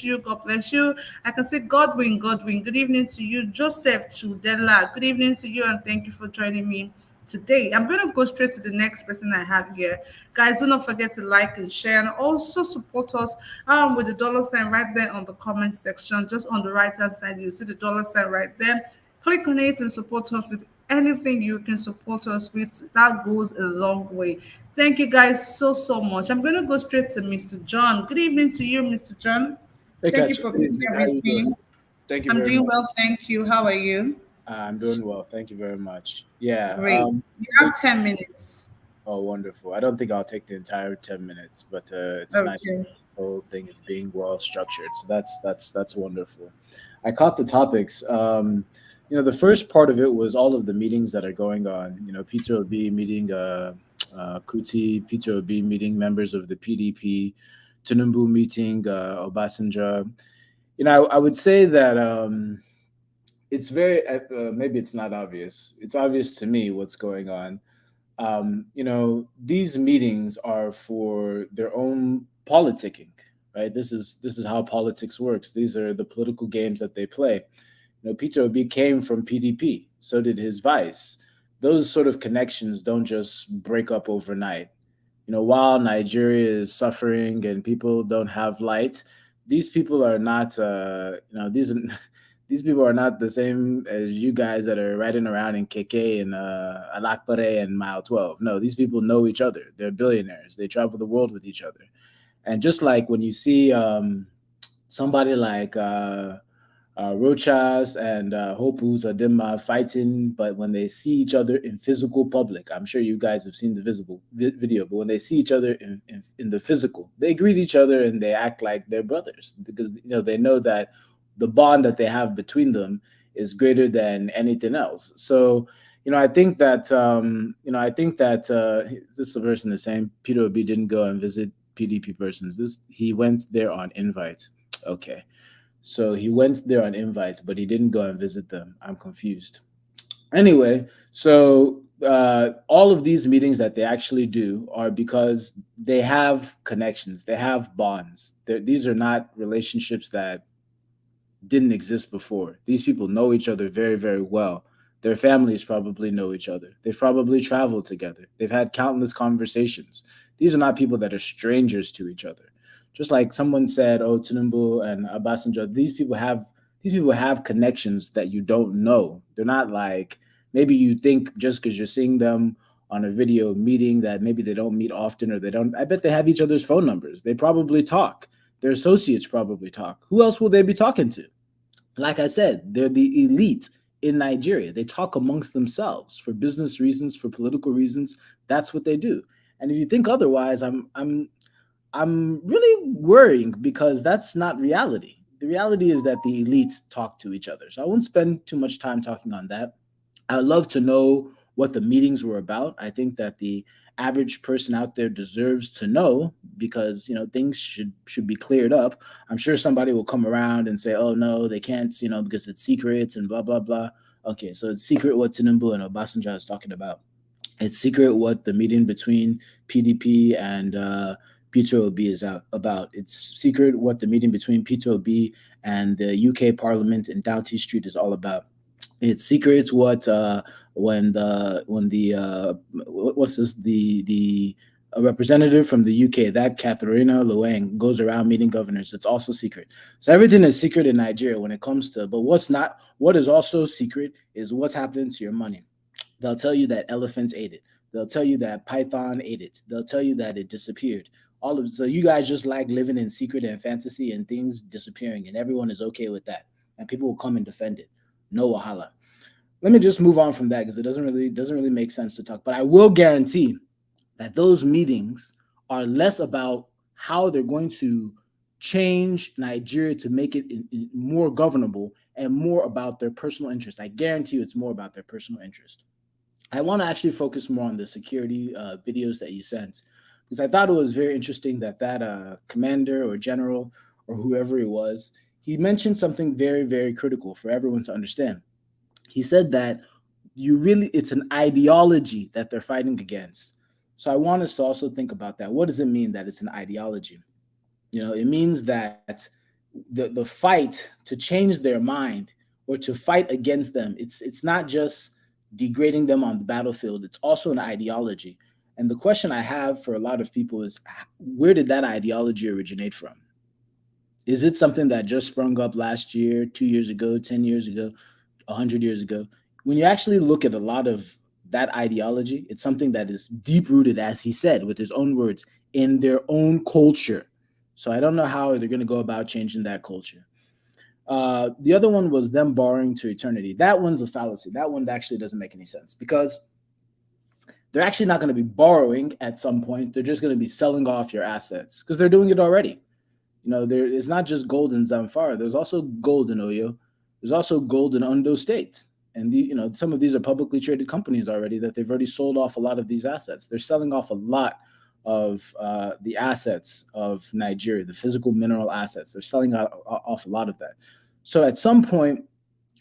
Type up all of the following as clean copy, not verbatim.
you. God bless you. I can say Godwin, Godwin. Good evening to you, Joseph Tudela. Good evening to you, and thank you for joining me today. I'm going to go straight to the next person I have here. Guys, do not forget to like and share, and also support us with the dollar sign right there on the comment section. Just on the right hand side, you see the dollar sign right there. Click on it and support us with anything you can support us with. That goes a long way. Thank you guys so much. I'm going to go straight to Mr. John. Good evening to you, Mr. John. Hey, Thank you Catch. for Good being evening. here How with you doing? me. Thank you I'm very doing much. well, thank you. How are you? I'm doing well. Thank you very much. Yeah. Great. You have 10 minutes. Oh, wonderful. I don't think I'll take the entire 10 minutes, but it's nice. Okay. This whole thing is being well structured, so that's wonderful. I caught the topics. The first part of it was all of the meetings that are going on. Peter Obi meeting Kuti, Peter Obi meeting members of the PDP, Tinubu meeting Obasanjo. I would say that it's very maybe it's not obvious. It's obvious to me what's going on. These meetings are for their own politicking, right? This is how politics works. These are the political games that they play. Peter Obi came from PDP, so did his vice. Those sort of connections don't just break up overnight. While Nigeria is suffering and people don't have light, these people are not. These people are not the same as you guys that are riding around in KK and Alakpare and Mile 12. No, these people know each other. They're billionaires. They travel the world with each other. And just like when you see somebody like Rochas and Hopu Zadima fighting, but when they see each other in physical public, I'm sure you guys have seen the visible video, but when they see each other in the physical, they greet each other and they act like they're brothers because they know that the bond that they have between them is greater than anything else. So, I think that this person is saying Peter Obi didn't go and visit PDP persons. He went there on invite. Okay. So he went there on invites, but he didn't go and visit them. I'm confused. Anyway, so all of these meetings that they actually do are because they have connections, they have bonds. These are not relationships that didn't exist before. These people know each other very, very well. Their families probably know each other. They've probably traveled together. They've had countless conversations. These are not people that are strangers to each other. Just like someone said, "Oh, Tinubu and Obasanjo, these people have connections that you don't know. They're not like maybe you think just because you're seeing them on a video meeting that maybe they don't meet often or they don't. I bet they have each other's phone numbers. They probably talk. Their associates probably talk. Who else will they be talking to? Like I said, they're the elite in Nigeria. They talk amongst themselves for business reasons, for political reasons. That's what they do. And if you think otherwise, I'm really worrying because that's not reality. The reality is that the elites talk to each other. So I won't spend too much time talking on that. I would love to know what the meetings were about. I think that the average person out there deserves to know because things should be cleared up. I'm sure somebody will come around and say, "Oh no, they can't," because it's secret and blah blah blah. Okay, so it's secret what Tinubu and Obasanjo is talking about. It's secret what the meeting between PDP and Peter Obi is about. It's secret what the meeting between Peter Obi and the UK Parliament in Doughty Street is all about. It's secret what when the what's this the a representative from the UK, that Katharina Luang, goes around meeting governors. It's also secret. So everything is secret in Nigeria when it comes to. But what is also secret is what's happening to your money. They'll tell you that elephants ate it. They'll tell you that python ate it. They'll tell you that it disappeared. So you guys just like living in secret and fantasy and things disappearing, and everyone is okay with that, and people will come and defend it. No wahala. Let me just move on from that because it doesn't really make sense to talk. But I will guarantee that those meetings are less about how they're going to change Nigeria to make it more governable and more about their personal interest. I guarantee you it's more about their personal interest. I want to actually focus more on the security videos that you sent because I thought it was very interesting that commander or general or whoever he was, he mentioned something very, very critical for everyone to understand. He said that it's an ideology that they're fighting against. So I want us to also think about that. What does it mean that it's an ideology? It means that the fight to change their mind or to fight against them. It's not just degrading them on the battlefield. It's also an ideology. And the question I have for a lot of people is, where did that ideology originate from? Is it something that just sprung up last year, 2 years ago, 10 years ago, 100 years ago? When you actually look at a lot of that ideology, it's something that is deep rooted, as he said, with his own words, in their own culture. So I don't know how they're going to go about changing that culture. The other one was them borrowing to eternity. That one's a fallacy. That one actually doesn't make any sense because they're actually not going to be borrowing at some point. They're just going to be selling off your assets because they're doing it already. There is not just gold in Zamfara. There's also gold in Oyo. There's also gold in Ondo State. And some of these are publicly traded companies already that they've already sold off a lot of these assets. They're selling off a lot of the assets of Nigeria, the physical mineral assets. They're selling off a lot of that. So at some point,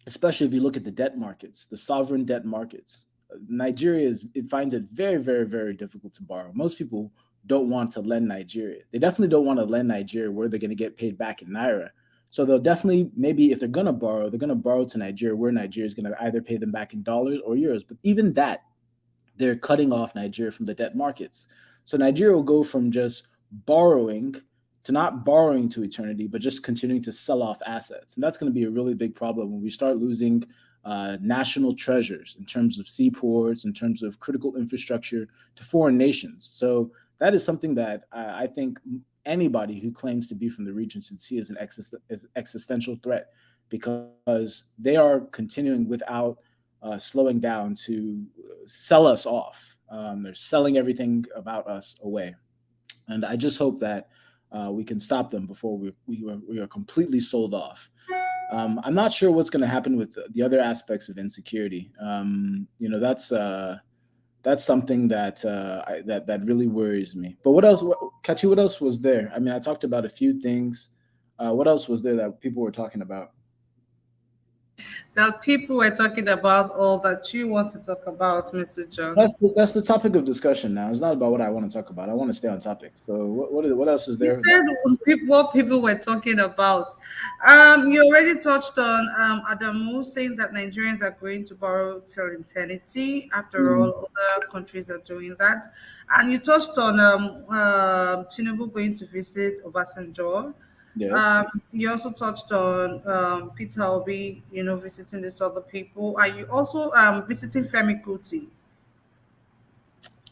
especially if you look at the debt markets, the sovereign debt markets, Nigeria it finds it very, very, very difficult to borrow. Most people don't want to lend Nigeria. They definitely don't want to lend Nigeria where they're going to get paid back in Naira. So they'll definitely, maybe if they're going to borrow, they're going to borrow to Nigeria where Nigeria is going to either pay them back in dollars or euros. But even that, they're cutting off Nigeria from the debt markets. So Nigeria will go from just borrowing to not borrowing to eternity, but just continuing to sell off assets. And that's going to be a really big problem when we start losing national treasures in terms of seaports, in terms of critical infrastructure to foreign nations. So that is something that I think anybody who claims to be from the region should see as an existential threat, because they are continuing without slowing down to sell us off. They're selling everything about us away. And I just hope that we can stop them before we are completely sold off. I'm not sure what's going to happen with the other aspects of insecurity. That's something that that really worries me. But what else, Kachi? What else was there? I mean, I talked about a few things. What else was there that people were talking about? That people were talking about, all that you want to talk about, Mr. John. That's the topic of discussion now. It's not about what I want to talk about. I want to stay on topic. So what else is You there? said what people were talking about. You already touched on Adamu saying that Nigerians are going to borrow till eternity. After Mm, all, other countries are doing that. And you touched on Tinubu going to visit Obasanjo. yes. You also touched on Peter Obi, visiting these other people. Are you also visiting Femi Kuti?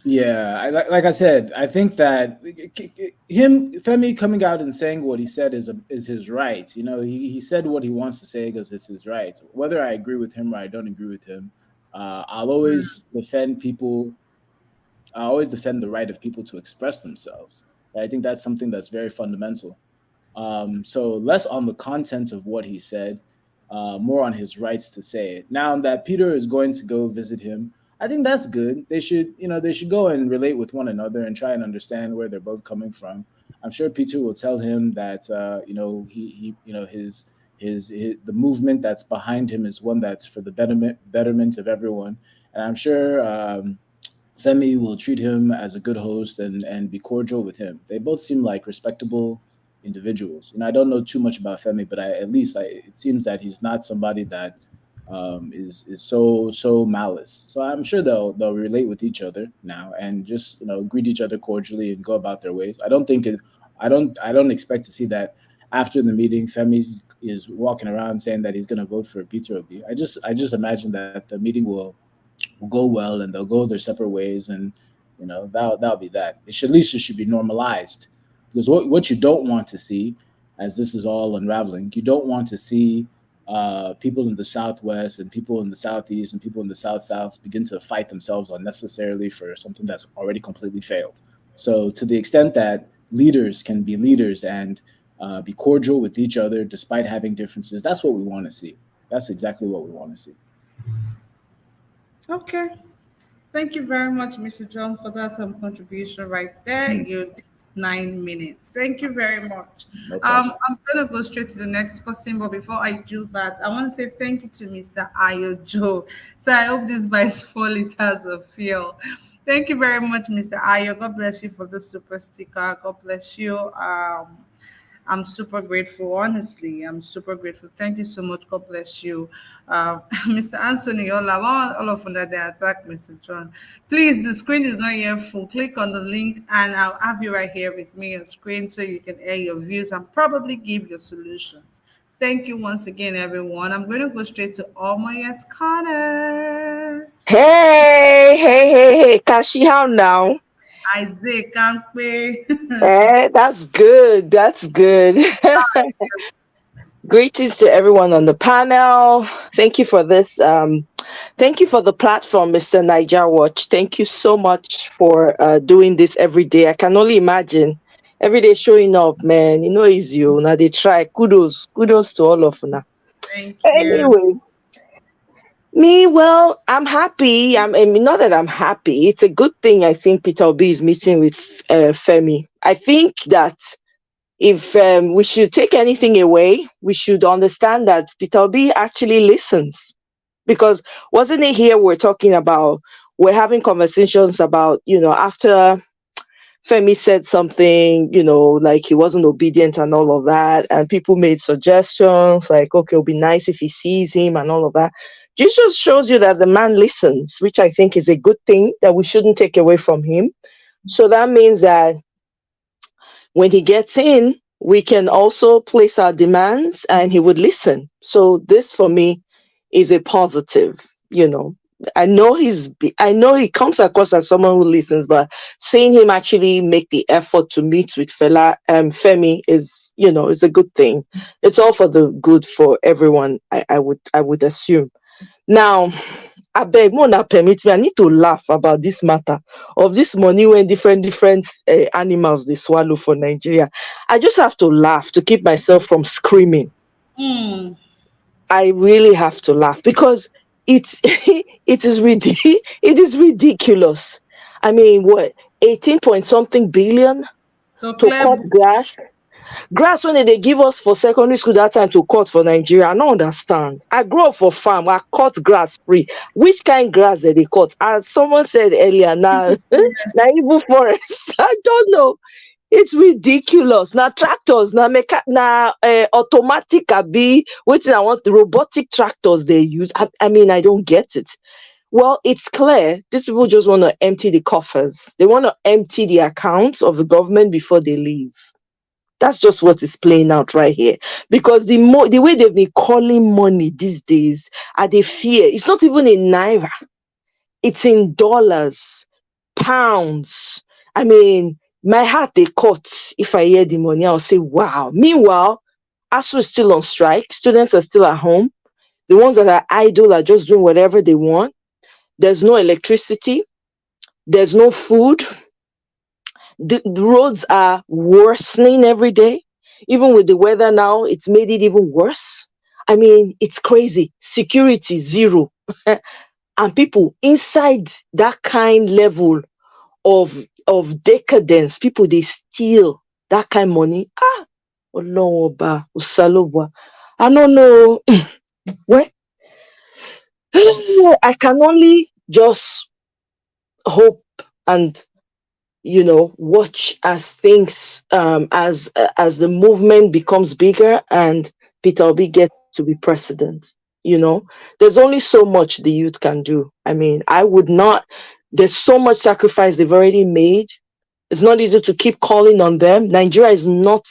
Yeah, like I said, I think that him Femi coming out and saying what he said is his right. He said what he wants to say because it's his right. Whether I agree with him or I don't agree with him, I'll always defend people. I always defend the right of people to express themselves. I think that's something that's very fundamental. So less on the content of what he said, more on his rights to say it. Now that Peter is going to go visit him, I think that's good. They should go and relate with one another and try and understand where they're both coming from. I'm sure Peter will tell him that he his the movement that's behind him is one that's for the betterment of everyone. And I'm sure Femi will treat him as a good host and be cordial with him. They both seem like respectable individuals. I don't know too much about Femi, but it seems that he's not somebody that is so malice. So I'm sure they'll relate with each other now and just greet each other cordially and go about their ways. I don't expect to see that after the meeting. Femi is walking around saying that he's going to vote for Peter Obi. I just imagine that the meeting will go well and they'll go their separate ways, and that'll be that. It should be normalized, because what you don't want to see, as this is all unraveling, you don't want to see people in the Southwest and people in the Southeast and people in the South begin to fight themselves unnecessarily for something that's already completely failed. So to the extent that leaders can be leaders and be cordial with each other despite having differences, that's what we want to see. That's exactly what we want to see. Okay. Thank you very much, Mr. John, for that contribution right there. Hmm, You did 9 minutes. Thank you very much. no problem. I'm gonna go straight to the next person, but before I do that, I want to say thank you to Mr. Ayojo. So I hope this buys 4 liters of fuel. Thank you very much, Mr. Ayo. God bless you for the super sticker. God bless you. I'm super grateful. Honestly, I'm super grateful. Thank you so much. God bless you, Mr. Anthony. All of them that they attack Mr. John. Please, the screen is not yet full. Click on the link, and I'll have you right here with me on screen so you can air your views and probably give your solutions. Thank you once again, everyone. I'm going to go straight to Almoyas Connor. Hey, hey, hey, hey, Kashi, how now? I did, can't wait. That's good. That's good. Greetings to everyone on the panel. Thank you for this. Thank you for the platform, Mr. Niger Watch. Thank you so much for doing this every day. I can only imagine every day showing up, man. You know, it's you. Now they try. Kudos to all of you. Now. Thank you. Anyway, me, well, I'm happy. I mean, not that I'm happy. It's a good thing. I think Peter Obi is meeting with Femi. I think that if we should take anything away, we should understand that Peter Obi actually listens. Because wasn't it here we're having conversations about, after Femi said something, like he wasn't obedient and all of that, and people made suggestions like, okay, it'll be nice if he sees him and all of that. Jesus shows you that the man listens, which I think is a good thing that we shouldn't take away from him. So that means that when he gets in, we can also place our demands and he would listen. So this for me is a positive, you know. I know he comes across as someone who listens, but seeing him actually make the effort to meet with Femi is, is a good thing. It's all for the good for everyone, I would assume. Now, abeg una permit me, I need to laugh about this matter of this money when different animals they swallow for Nigeria. I just have to laugh to keep myself from screaming. Mm, I really have to laugh because it's it is ridiculous. I mean, what, 18 point something billion to to clear cut bush. grass when they give us for secondary school that time to cut for Nigeria. I don't understand. I grew up for farm. I cut grass free. Which kind grass did they cut? As someone said earlier, now na Forest. even forest. I don't know. It's ridiculous. Now tractors, now automatic abi waiting. I want the robotic tractors they use. I mean, I don't get it. Well, it's clear these people just want to empty the coffers. They want to empty the accounts of the government before they leave. That's just what is playing out right here. Because the way they've been calling money these days, are they fear? It's not even in naira. It's in dollars, pounds. I mean, my heart they cut if I hear the money. I'll say, wow. Meanwhile, ASU is still on strike. Students are still at home. The ones that are idle are just doing whatever they want. There's no electricity. There's no food. The roads are worsening every day. Even with the weather now, it's made it even worse. I mean, it's crazy. Security zero. And people inside that kind level of decadence, people they steal that kind of money. Ah, Ọlọ́run ọba, Òsálọ́wà. I don't know. Well, I can only just hope and watch as things as the movement becomes bigger and Peter Obi gets to be president. There's only so much the youth can do. I mean, I would not. There's so much sacrifice they've already made. It's not easy to keep calling on them. Nigeria is not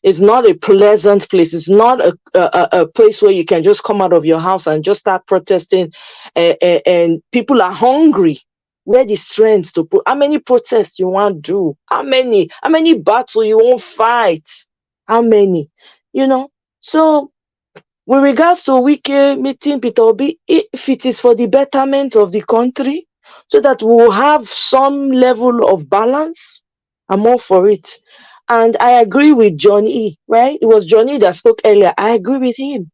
a pleasant place. It's not a place where you can just come out of your house and just start protesting, and people are hungry. Where the strength to put? How many protests you want to do? How many battles you won't fight? How many? So with regards to Wike meeting Peter Obi, if it is for the betterment of the country, so that we will have some level of balance, I'm all for it. And I agree with Johnny, right? It was Johnny that spoke earlier. I agree with him.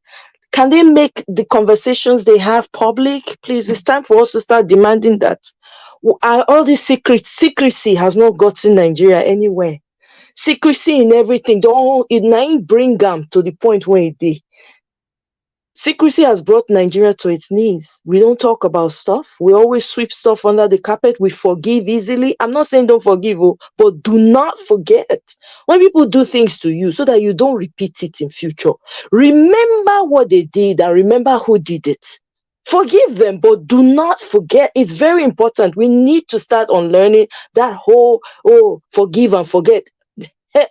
Can they make the conversations they have public? Please, it's time for us to start demanding that. All this secrecy has not gotten Nigeria anywhere. Secrecy in everything. Don't it now bring them to the point where it is. Secrecy has brought Nigeria to its knees. We don't talk about stuff. We always sweep stuff under the carpet. We forgive easily. I'm not saying don't forgive, but do not forget when people do things to you so that you don't repeat it in future. Remember what they did and remember who did it. Forgive them, but do not forget. It's very important. We need to start unlearning that whole, oh, forgive and forget.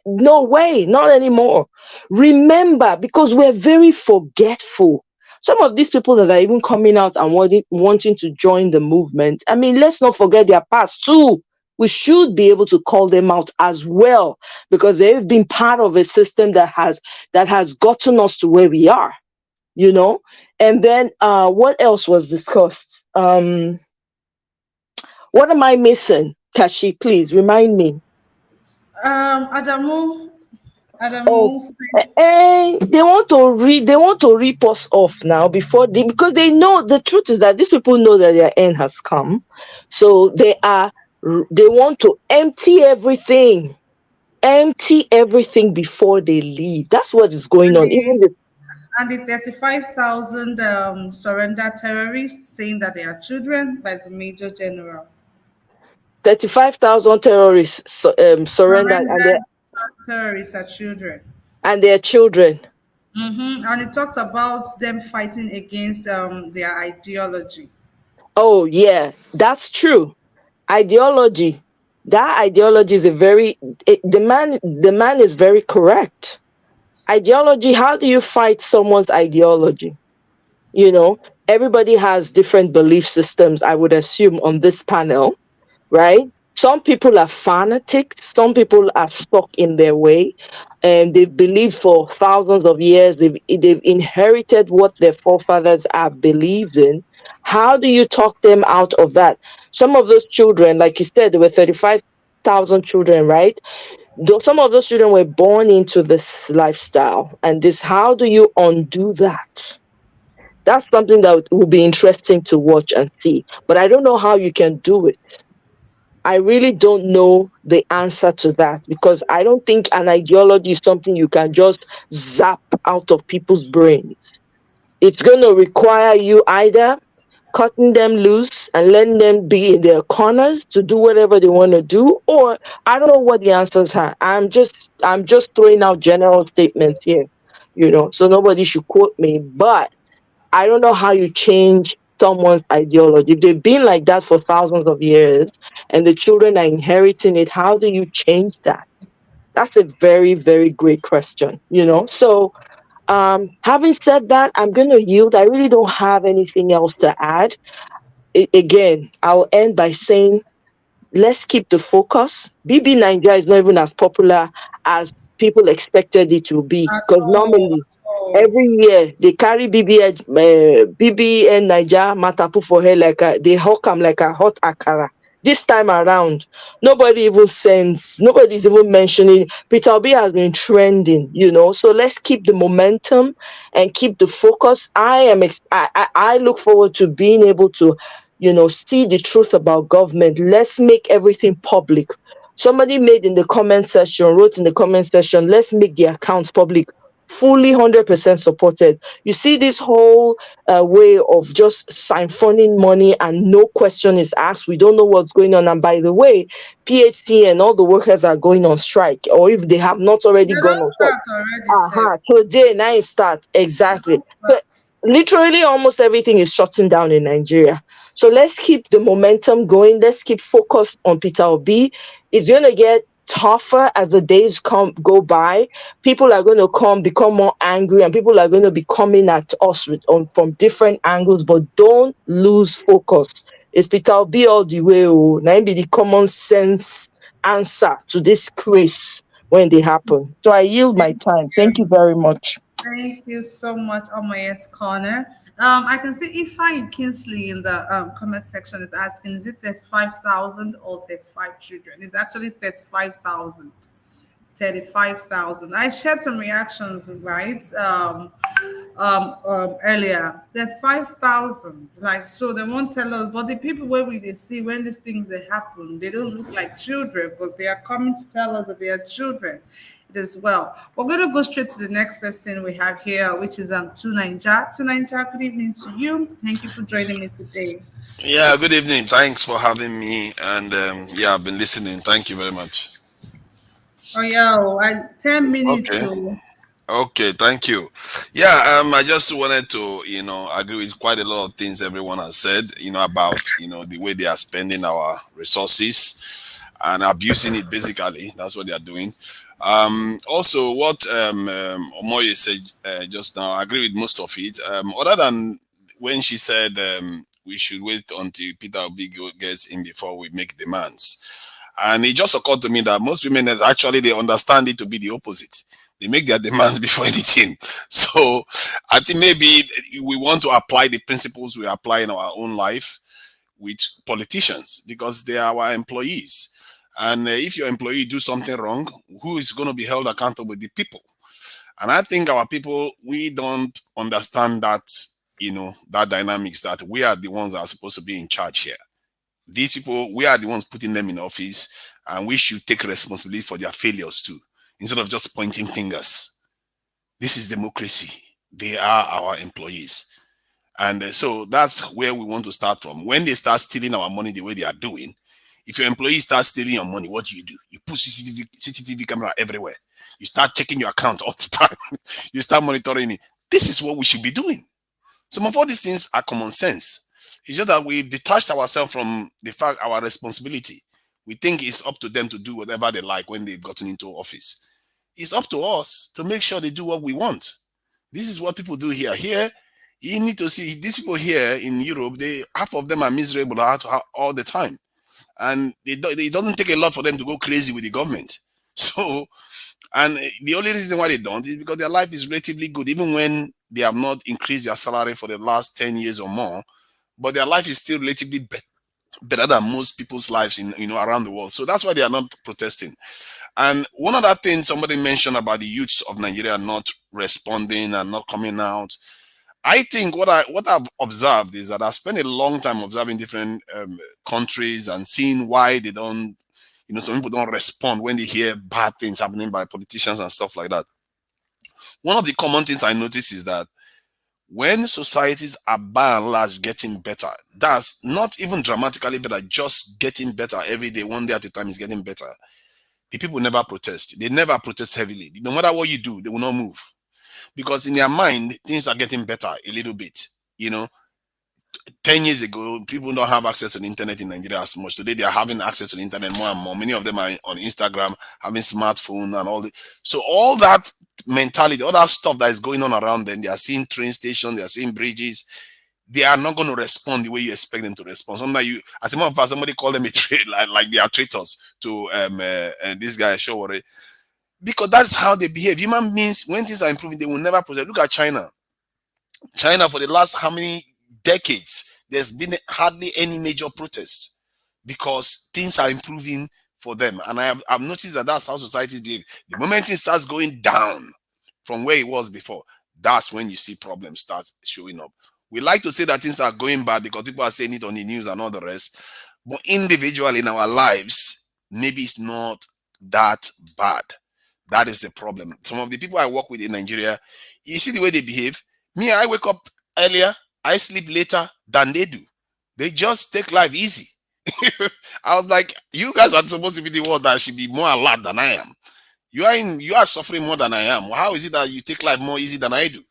No way, not anymore. Remember, because we're very forgetful. Some of these people that are even coming out and wanting to join the movement, I mean, let's not forget their past too. We should be able to call them out as well because they've been part of a system that has gotten us to where we are, you know. And then what else was discussed? What am I missing? Kashi, please remind me. Adamu, Oh, Adamu, they want to rip us off now because they know the truth is that these people know that their end has come, so they want to empty everything before they leave. That's what is going and on. Even the the and the 35,000 surrender terrorists saying that they are children by the Major General. 35,000 terrorists surrendered Surrendered terrorists are children. and their children. And it talked about them fighting against their ideology. Oh yeah, that's true. Ideology. That ideology is the man is very correct. Ideology, how do you fight someone's ideology? You know, everybody has different belief systems, I would assume, on this panel, right? Some people are fanatics, some people are stuck in their way, and they've believed for thousands of years, they've inherited what their forefathers have believed in. How do you talk them out of that? Some of those children, like you said, there were 35,000 children, right? Though some of those children were born into this lifestyle, and this, how do you undo that? That's something that will be interesting to watch and see. But I don't know how you can do it. I really don't know the answer to that because I don't think an ideology is something you can just zap out of people's brains. It's going to require you either cutting them loose and letting them be in their corners to do whatever they want to do, or I don't know what the answers are. I'm just throwing out general statements here, so nobody should quote me, but I don't know how you change someone's ideology. If they've been like that for thousands of years and the children are inheriting it, how do you change that? That's a very, very great question. So, having said that, I'm going to yield. I really don't have anything else to add. Again, I'll end by saying let's keep the focus. BB Nigeria is not even as popular as people expected it to be At because all, normally at all. every year they carry BBN Niger matapu for her like they hawk am like a hot akara. This time around, nobody's even mentioning. Peter Obi has been trending. So let's keep the momentum and keep the focus. I look forward to being able to, see the truth about government. Let's make everything public. Somebody wrote in the comment section, let's make the accounts public, fully 100% supported. You see this whole way of just siphoning money and no question is asked. We don't know what's going on. And by the way, PHC and all the workers are going on strike, or if they have not already They gone don't on strike. start already, Seth. Today, now it starts. They Exactly. don't So start. literally almost everything is shutting down in Nigeria. So let's keep the momentum going. Let's keep focused on Peter Obi. It's going to get tougher as the days go by. People are going to become more angry, and people are going to be coming at us from different angles, but don't lose focus. It's Peter Obi all the way. Now be the common sense answer to this craze when they happen. So I yield my Thank time. Thank you you. very much. Thank you so much, Omoye's Corner. I can see Ifeanyi Kingsley in the comment section is asking, is it 35,000 or 35 children? It's actually 35,000. 35,000. I shared some reactions, right? Earlier. There's 5,000. Like, so they won't tell us, but the people where we they see when these things they happen, they don't look like children, but they are coming to tell us that they are children. as well. We're going to go straight to the next person we have here, which is Tunanja. Tunanja, good evening to you. Thank you for joining me today. Yeah, good evening. Thanks for having me. And yeah, I've been listening. Thank you very much. Oh yeah, 10 minutes. Okay. So Okay, thank you. Yeah, I just wanted to, agree with quite a lot of things everyone has said, about, the way they are spending our resources and abusing it basically. That's what they are doing. Also, what Omoye said just now, I agree with most of it. Other than when she said we should wait until Peter Obi gets in before we make demands. And it just occurred to me that most women actually they understand it to be the opposite. They make their demands before anything. So I think maybe we want to apply the principles we apply in our own life with politicians because they are our employees. And if your employee do something wrong, who is going to be held accountable? The people. And I think our people, we don't understand that, that dynamics that we are the ones that are supposed to be in charge here. These people, we are the ones putting them in office, and we should take responsibility for their failures too, instead of just pointing fingers. This is democracy. They are our employees. And so that's where we want to start from. When they start stealing our money the way they are doing, if your employee starts stealing your money, what do? You put CCTV camera everywhere. You start checking your account all the time. You start monitoring it. This is what we should be doing. Some of all these things are common sense. It's just that we've detached ourselves from the fact our responsibility. We think it's up to them to do whatever they like when they've gotten into office. It's up to us to make sure they do what we want. This is what people do here. Here, you need to see these people here in Europe. They half of them are miserable all the time, and it doesn't take a lot for them to go crazy with the government. So, and the only reason why they don't is because their life is relatively good, even when they have not increased their salary for the last 10 years or more. But their life is still relatively better than most people's lives in around the world. So that's why they are not protesting. And one other thing somebody mentioned about the youths of Nigeria not responding and not coming out. I think what I've observed is that I spent a long time observing different countries and seeing why they don't, some people don't respond when they hear bad things happening by politicians and stuff like that. One of the common things I notice is that when societies are by and large getting better, that's not even dramatically better, just getting better every day, one day at a time is getting better. The people never protest. They never protest heavily. No matter what you do, they will not move. Because in their mind, things are getting better a little bit. 10 years ago, people don't have access to the internet in Nigeria as much. Today, they are having access to the internet more and more. Many of them are on Instagram, having smartphone and all that. So all that mentality, all that stuff that is going on around them, they are seeing train stations, they are seeing bridges. They are not going to respond the way you expect them to respond. Sometimes as a matter of fact, somebody called them a like they are traitors to this guy Showore, because that's how they behave. Human beings, when things are improving, they will never protest. Look at China. China, for the last how many decades, there's been hardly any major protest because things are improving for them. And I've noticed that that's how society behave. The moment it starts going down from where it was before, that's when you see problems start showing up. We like to say that things are going bad because people are saying it on the news and all the rest. But individually in our lives, maybe it's not that bad. That is the problem. Some of the people I work with in Nigeria, you see the way they behave. Me, I wake up earlier, I sleep later than they do. They just take life easy. I was like, you guys are supposed to be the one that should be more alert than I am. You are suffering more than I am. How is it that you take life more easy than I do?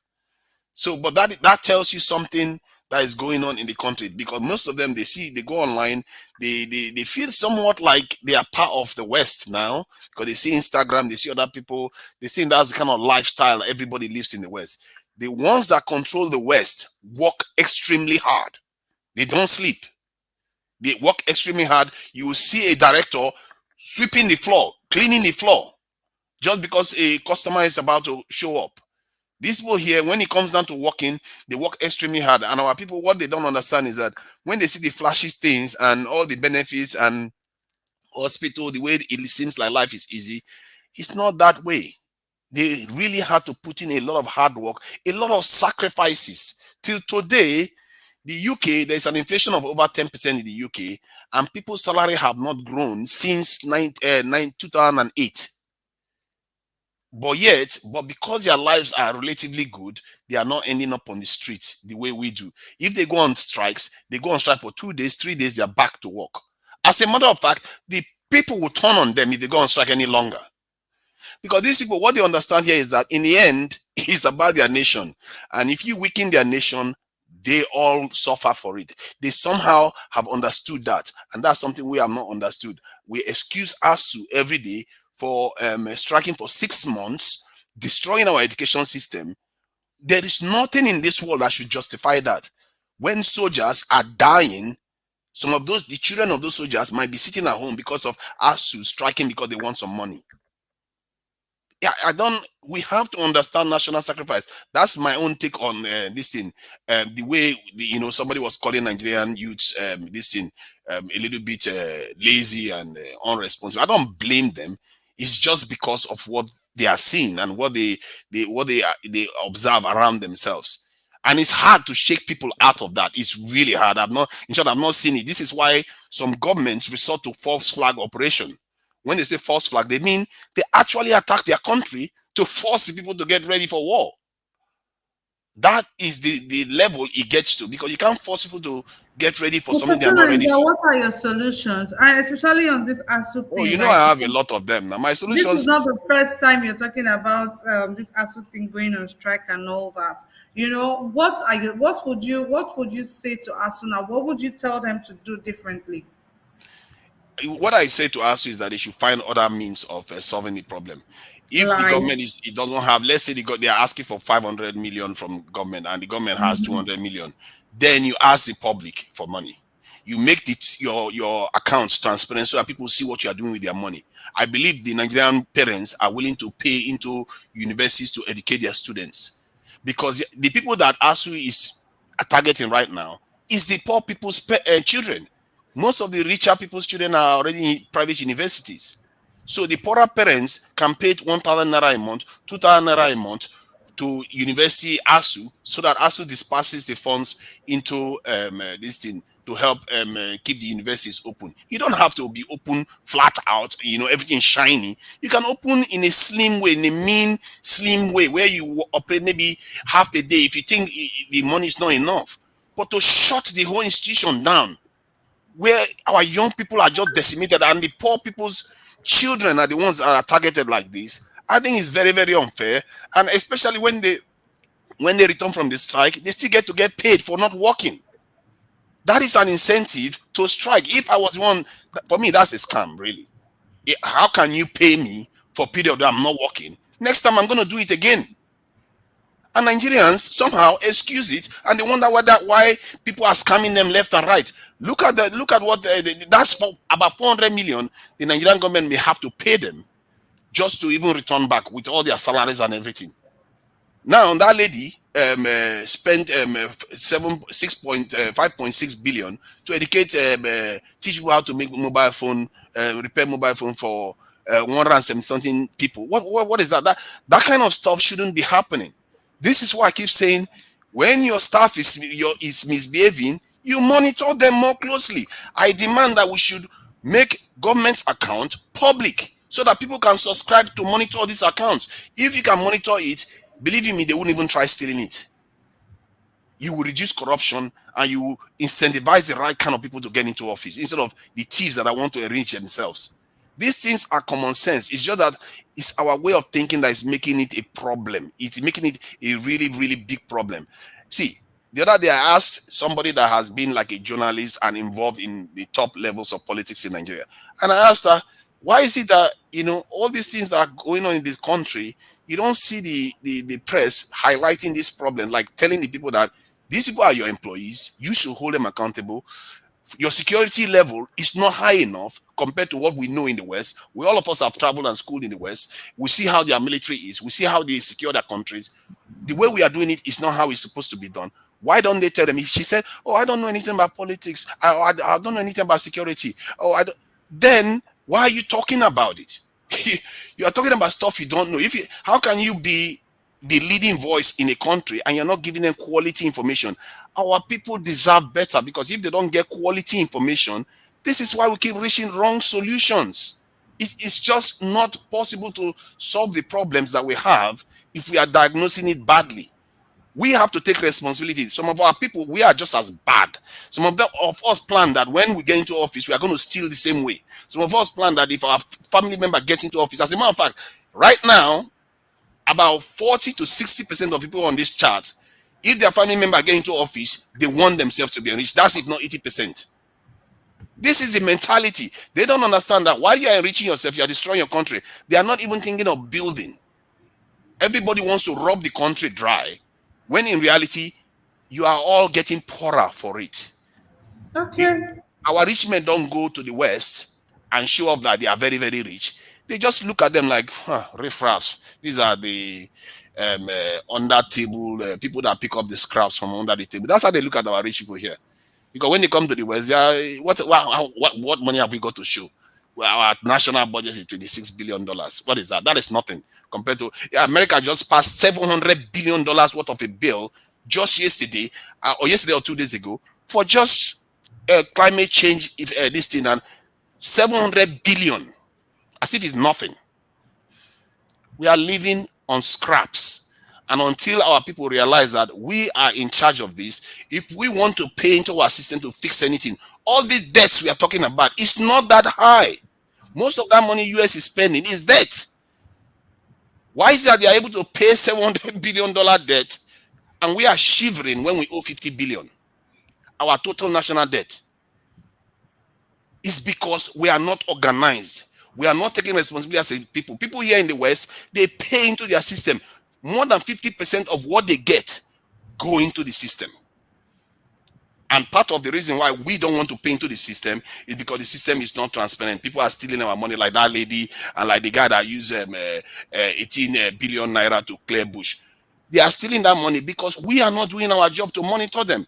So, but that tells you something that is going on in the country, because most of them, they go online, they feel somewhat like they are part of the West now, because they see Instagram, they see other people, they think that's the kind of lifestyle everybody lives in the West. The ones that control the West work extremely hard. They don't sleep. They work extremely hard. You will see a director sweeping the floor, cleaning the floor, just because a customer is about to show up. These people here, when it comes down to working, they work extremely hard. And our people, what they don't understand is that when they see the flashy things and all the benefits and hospital, the way it seems like life is easy, it's not that way. They really had to put in a lot of hard work, a lot of sacrifices. Till today, the UK, there's an inflation of over 10% in the UK, and people's salary have not grown since 2008. But because their lives are relatively good, they are not ending up on the streets the way we do. If they go on strikes, they go on strike for 2 days, 3 days, they are back to work. As a matter of fact, the people will turn on them if they go on strike any longer. Because these people, what they understand here is that in the end, it's about their nation. And if you weaken their nation, they all suffer for it. They somehow have understood that. And that's something we have not understood. We excuse ASU every day for striking for 6 months, destroying our education system. There is nothing in this world that should justify that. When soldiers are dying, some of the children of those soldiers might be sitting at home because of ASU striking because they want some money. Yeah, we have to understand national sacrifice. That's my own take on this thing. The way somebody was calling Nigerian youths this thing a little bit lazy and unresponsive. I don't blame them. It's just because of what they are seeing and what they observe around themselves. And it's hard to shake people out of that. It's really hard. I've not seen it. This is why some governments resort to false flag operation. When they say false flag, they mean they actually attack their country to force the people to get ready for war. That is the level it gets to, because you can't force people to get ready for something they are not ready for. What are your solutions? And especially on this ASU Oh, thing, I have a lot of them. Now, my this is solutions. not the first time you're talking about this ASU thing going on strike and all that. What would you say to ASU now? What would you tell them to do differently? What I say to ASU is that they should find other means of solving the problem. If the Like, government it doesn't have, let's say they are asking for 500 million from government and the government has 200 million, then you ask the public for money. You make your accounts transparent so that people see what you are doing with their money. I believe the Nigerian parents are willing to pay into universities to educate their students, because the people that ASU is targeting right now is the poor people's children. Most of the richer people's children are already in private universities. So the poorer parents can pay 1,000 naira a month, 2,000 naira a month to university ASU, so that ASU disperses the funds into this thing to help keep the universities open. You don't have to be open flat out, everything shiny. You can open in a slim way, in a mean, slim way, where you operate maybe half a day if you think the money is not enough. But to shut the whole institution down, where our young people are just decimated and the poor people's children are the ones that are targeted like this, I think it's very, very unfair. And especially when they return from the strike, they still get to get paid for not working. That is an incentive to strike. If I was one, for me, that's a scam, really. How can you pay me for a period that I'm not working? Next time I'm going to do it again. And Nigerians somehow excuse it, and they wonder why people are scamming them left and right. Look at what that's for, about 400 million the Nigerian government may have to pay them just to even return back with all their salaries and everything. Now that lady spent 5.6 billion to educate teach people how to make mobile phone, repair mobile phone for 170 something people. What is that? That kind of stuff shouldn't be happening. This is why I keep saying, when your staff is misbehaving, you monitor them more closely. I demand that we should make government account public so that people can subscribe to monitor these accounts. If you can monitor it, believe me, they wouldn't even try stealing it. You will reduce corruption and you will incentivize the right kind of people to get into office instead of the thieves that want to enrich themselves. These things are common sense. It's just that it's our way of thinking that is making it a problem. It's making it a really, really big problem. See, the other day I asked somebody that has been like a journalist and involved in the top levels of politics in Nigeria. And I asked her, why is it that, all these things that are going on in this country, you don't see the press highlighting this problem, like telling the people that these people are your employees, you should hold them accountable. Your security level is not high enough compared to what we know in the West. All of us have traveled and schooled in the West. We see how their military is. We see how they secure their countries. The way we are doing it is not how it's supposed to be done. Why don't they tell them? She said, "Oh, I don't know anything about politics. I don't know anything about security." Then why are you talking about it? You are talking about stuff you don't know. How can you be the leading voice in a country and you're not giving them quality information? Our people deserve better, because if they don't get quality information, this is why we keep reaching wrong solutions. It is just not possible to solve the problems that we have if we are diagnosing it badly. We have to take responsibility. Some of our people, we are just as bad. Some of us plan that when we get into office, we are going to steal the same way. Some of us plan that if our family member gets into office, as a matter of fact, right now, about 40 to 60% of people on this chart, if their family member get into office, they want themselves to be enriched. That's if not 80%. This is the mentality. They don't understand that while you are enriching yourself, you are destroying your country. They are not even thinking of building. Everybody wants to rob the country dry, when in reality, you are all getting poorer for it. Okay. Our rich men don't go to the West and show off that they are very, very rich. They just look at them like, riffraffs. These are the under table people that pick up the scraps from under the table. That's how they look at our rich people here. Because when they come to the West, they are, what money have we got to show? Well, our national budget is $26 billion. What is that? That is nothing compared to America. Just passed $700 billion worth of a bill just yesterday, or yesterday or 2 days ago, for just climate change. If this thing, and 700 billion, as if it's nothing. We are living on scraps. And until our people realize that we are in charge of this, if we want to pay into our system to fix anything, all these debts we are talking about, it's not that high. Most of that money US is spending is debt. Why is it that they are able to pay $700 billion debt and we are shivering when we owe 50 billion? Our total national debt is because we are not organized. We are not taking responsibility as a people. People here in the West, they pay into their system. More than 50% of what they get go into the system. And part of the reason why we don't want to pay into the system is because the system is not transparent. People are stealing our money, like that lady and like the guy that used 18 billion naira to clear bush. They are stealing that money because we are not doing our job to monitor them.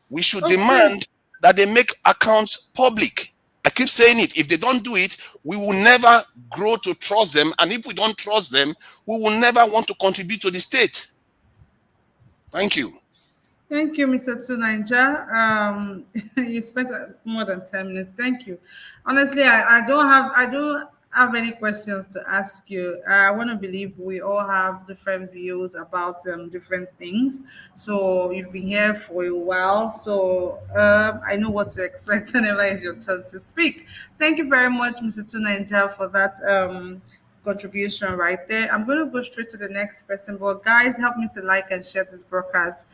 We should demand that they make accounts public. I keep saying it. If they don't do it, we will never grow to trust them. And if we don't trust them, we will never want to contribute to the state. Thank you. Thank you, Mr. Tsunaija. You spent more than 10 minutes. Thank you. Honestly, I don't have any questions to ask you. I want to believe we all have different views about different things. So you've been here for a while, so I know what to expect whenever it's your turn to speak. Thank you very much, Mr. Tsunaija, for that contribution right there. I'm going to go straight to the next person, but guys, help me to like and share this broadcast.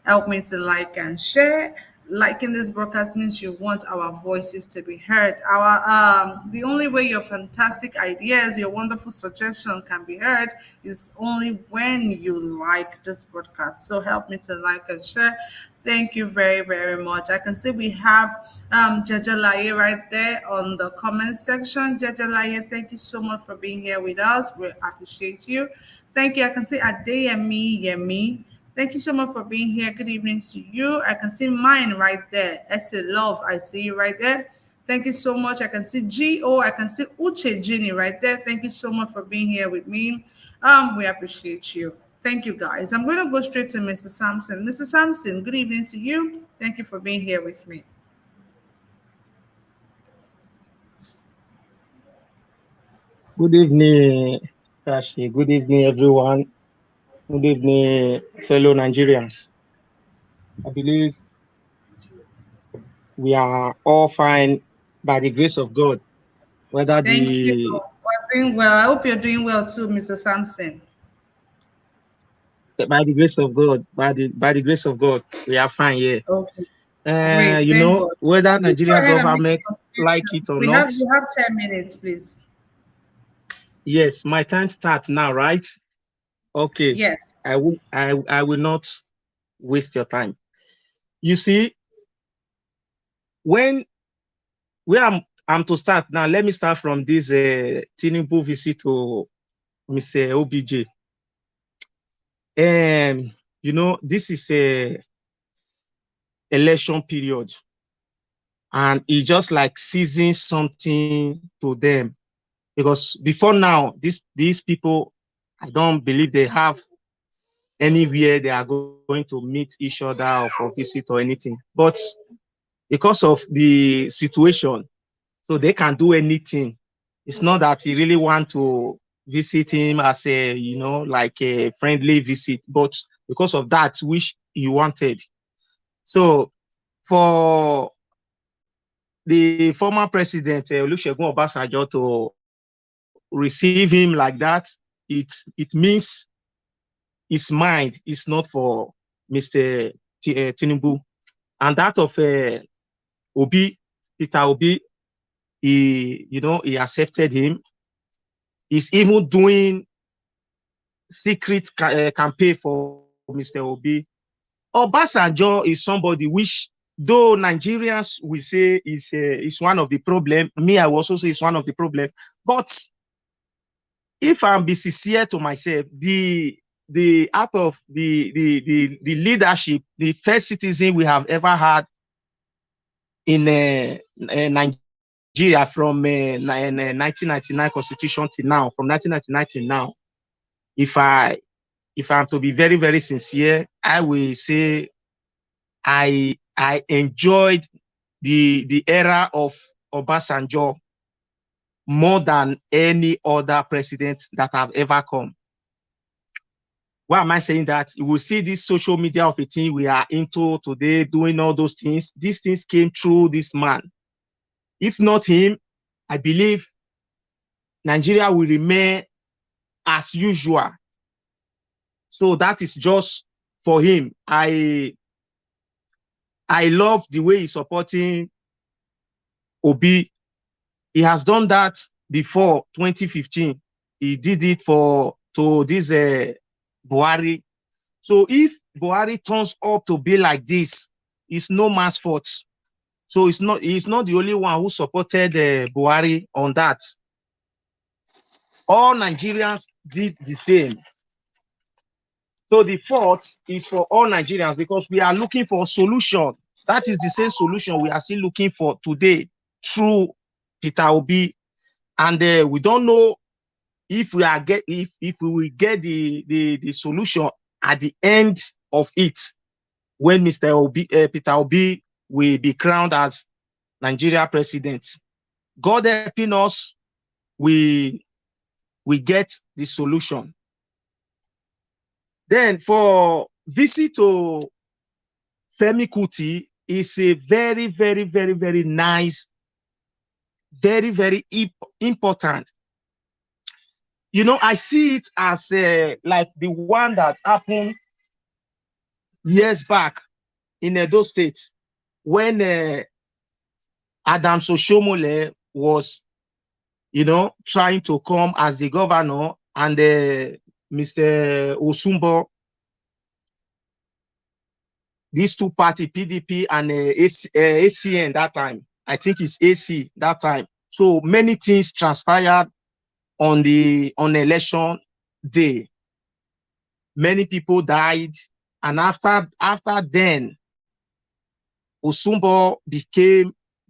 Help me to like and share. Liking this broadcast means you want our voices to be heard. Our the only way your fantastic ideas, your wonderful suggestion can be heard is only when you like this broadcast. So help me to like and share. Thank you very, very much. I can see we have Jajalaye right there on the comment section. Jajalaye, thank you so much for being here with us. We appreciate you. Thank you. I can see Adeyemi Yemi. Thank you so much for being here. Good evening to you. I can see mine right there. Essay Love, I see you right there. Thank you so much. I can see G.O. I can see Uche Ginny right there. Thank you so much for being here with me. We appreciate you. Thank you, guys. I'm going to go straight to Mr. Sampson. Mr. Sampson, good evening to you. Thank you for being here with me. Good evening, Kashi. Good evening, everyone. Good evening, fellow Nigerians. I believe we are all fine by the grace of God. Whether Thank you. the We're doing well. I hope you're doing well too, Mr. Sampson. by the grace of God, by the grace of God, we are fine here. Okay. Great. You Thank know, God. whether Please go Nigerian ahead and make government your like contribution. it or We not, have you have 10 minutes, please. yes, my time starts now, right? Okay. Yes. I will not waste your time. You see, when I'm to start now, let me start from this Tinubu visit to Mr. OBJ. You know, this is a election period, and it's just like seizing something to them, because before now, these people, I don't believe they have anywhere they are going to meet each other or for visit or anything. But because of the situation, so they can do anything It's not that he really want to visit him as a, like a friendly visit, but because of that, which he wanted. So for the former president, Olusegun Obasanjo, to receive him like that, it means his mind is not for Mr. Tinubu. And that of Obi, Peter Obi, he accepted him. He's even doing secret campaign for Mr. Obi. Obasanjo is somebody which, though Nigerians will say is one of the problem, me, I will also say it's one of the problem. But if I'm be sincere to myself, the out of the leadership, the first citizen we have ever had in Nigeria from 1999 constitution to now, from 1999 to now, if I'm to be very, very sincere, I will say I enjoyed the era of Obasanjo more than any other president that have ever come. Why am I saying that? You will see this social media of a thing we are into today, doing all those things. These things came through this man. If not him, I believe Nigeria will remain as usual. So that is just for him. I love the way he's supporting Obi. He has done that before 2015. He did it to this Buhari. So if Buhari turns up to be like this, it's no man's fault. So he's not the only one who supported Buhari on that. All Nigerians did the same. So the fault is for all Nigerians because we are looking for a solution. That is the same solution we are still looking for today through Peter Obi. And we don't know if we will get the solution at the end of it when Peter Obi will be crowned as Nigeria president. God helping us, we get the solution. Then for visit to Femi Kuti is a very, very, very, very nice, very, very important. I see it as like the one that happened years back in Edo State when Adam Soshomole was, trying to come as the governor, and Mr. Osumbo, these two parties, PDP and ACN that time, I think it's AC that time. So many things transpired on election day. Many people died, and after then, Osumbo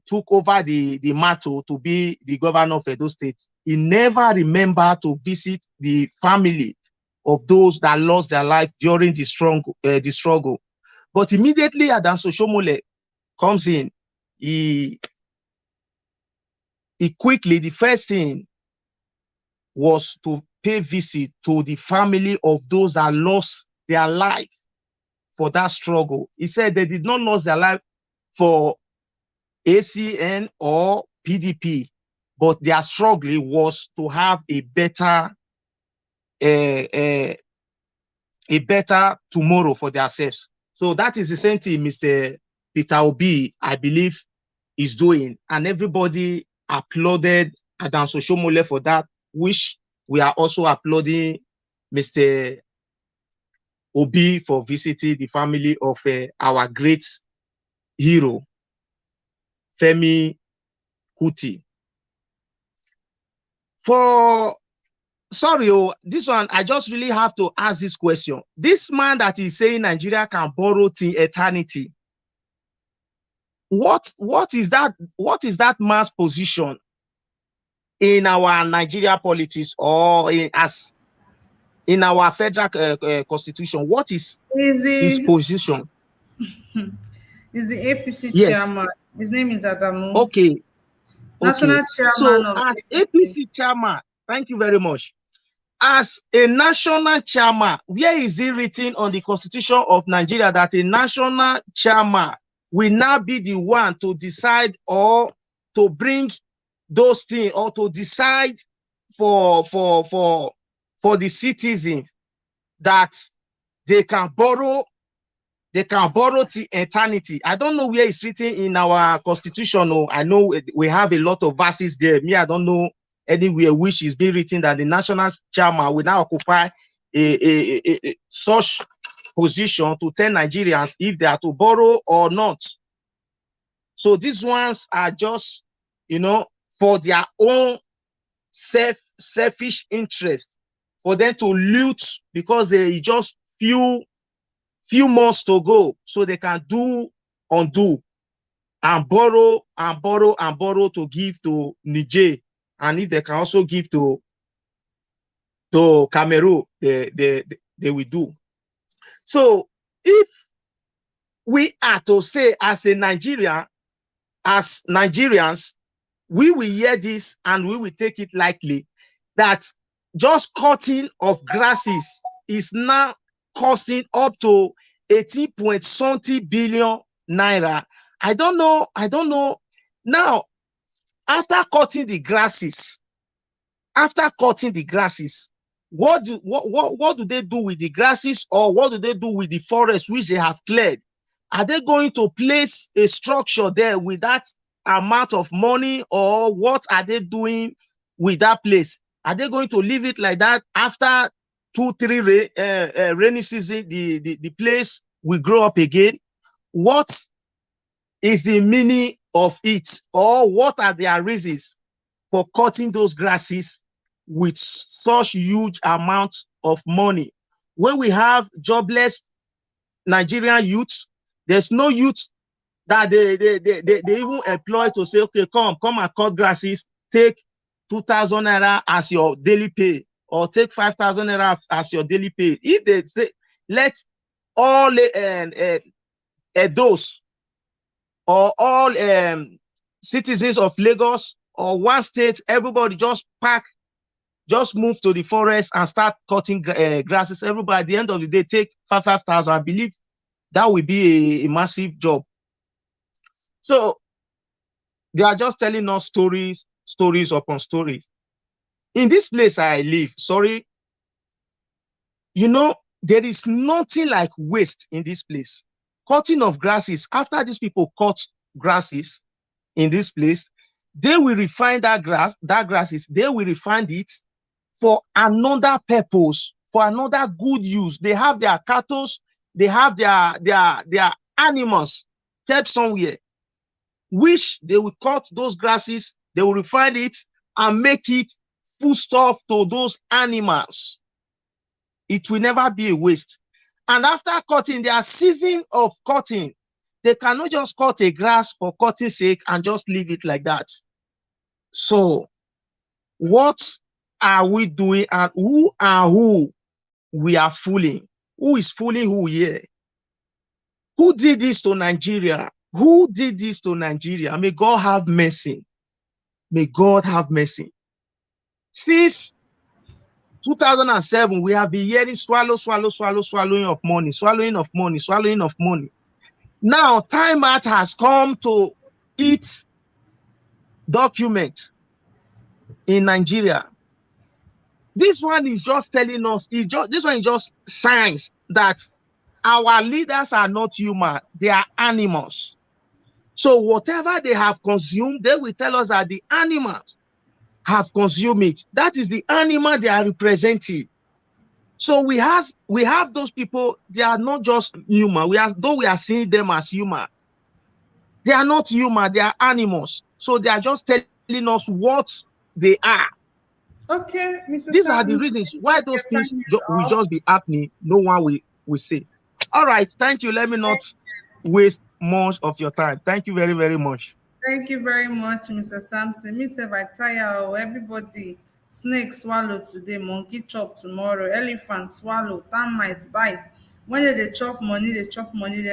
took over the mantle to be the governor of Edo State. He never remembered to visit the family of those that lost their life during the struggle. But immediately Adam Soshomole comes in, he quickly, the first thing was to pay visit to the family of those that lost their life for that struggle. He said they did not lose their life for ACN or PDP, but their struggle was to have a better tomorrow for themselves. So that is the same thing Mr. Peter Obi, I believe, is doing. And everybody applauded Adam Soshomole for that, which we are also applauding Mr. Obi for visiting the family of our great hero, Femi Kuti. This one, I just really have to ask this question. This man that is saying Nigeria can borrow till eternity, what is that man's position in our Nigeria politics or in our federal constitution? What is his position? He's the APC Yes. chairman. His name is Adamu. Okay. Okay. National chairman So of as APC. APC chairman, thank you very much. As a national chairman, where is it written on the Constitution of Nigeria that a national chairman will now be the one to decide or to bring those things or to decide for the citizens that they can borrow till eternity? I don't know where it's written in our constitution. Oh, I know we have a lot of verses there. Me, I don't know anywhere which is being written that the national chairman will now occupy a such position to tell Nigerians if they are to borrow or not. So these ones are just, for their own selfish interest, for them to loot because they just few months to go, so they can undo and borrow and borrow and borrow to give to Niger, and if they can also give to Cameroon, they will do. So if we are to say as Nigerians, we will hear this and we will take it lightly that just cutting of grasses is now costing up to 18 point something billion naira. I don't know. Now, after cutting the grasses, what do they do with the grasses, or what do they do with the forest which they have cleared? Are they going to place a structure there with that amount of money, or what are they doing with that place? Are they going to leave it like that? After 2-3 rainy season, the place will grow up again? What is the meaning of it, or what are their reasons for cutting those grasses with such huge amounts of money? When we have jobless Nigerian youth, there's no youth that they even employ to say, okay, come and cut grasses, take 2,000 naira as your daily pay, or take 5,000 naira as your daily pay. If they say, let all those or all citizens of Lagos or one state, everybody just move to the forest and start cutting grasses. Everybody at the end of the day take 5,000. I believe that will be a massive job. So they are just telling us stories upon stories. In this place I live, there is nothing like waste in this place. Cutting of grasses, after these people cut grasses in this place, they will refine that grasses, they will refine it for another purpose, for another good use. They have their cattle, they have their animals kept somewhere, which they will cut those grasses, they will refine it and make it foodstuff to those animals. It will never be a waste. And after cutting, their season of cutting, they cannot just cut a grass for cutting sake and just leave it like that. So what are we doing, and who we are fooling? Who is fooling who here? Who did this to Nigeria? Who did this to Nigeria? May God have mercy. May God have mercy. Since 2007, we have been hearing swallowing of money, swallowing of money. Now, time out has come to eat document in Nigeria. This one is just telling us, this one is just signs that our leaders are not human, they are animals. So whatever they have consumed, they will tell us that the animals have consumed it. That is the animal they are representing. So we have those people, they are not just human. Though we are seeing them as human, they are not human, they are animals. So they are just telling us what they are. Okay, Mr. These are the Sam, reasons why those your things time is will up. just be happening. No one will say. All right, thank you. Let me not waste much of your time. Thank you very, very much. Thank you very much, Mr. Sampson. Me say I tire everybody. Snake swallow today, monkey chop tomorrow, elephant swallow, termite bite. When they chop money, they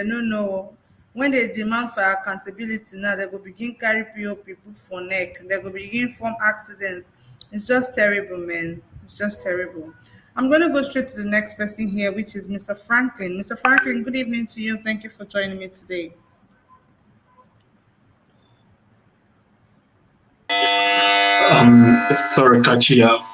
no know. when they demand for accountability now, they go begin carry POP people for neck. They go begin form accidents. It's just terrible, man. It's just terrible. I'm going to go straight to the next person here, which is Mr. Franklin. Mr. Franklin, good evening to you. Thank you for joining me today. Sorry, Kachia.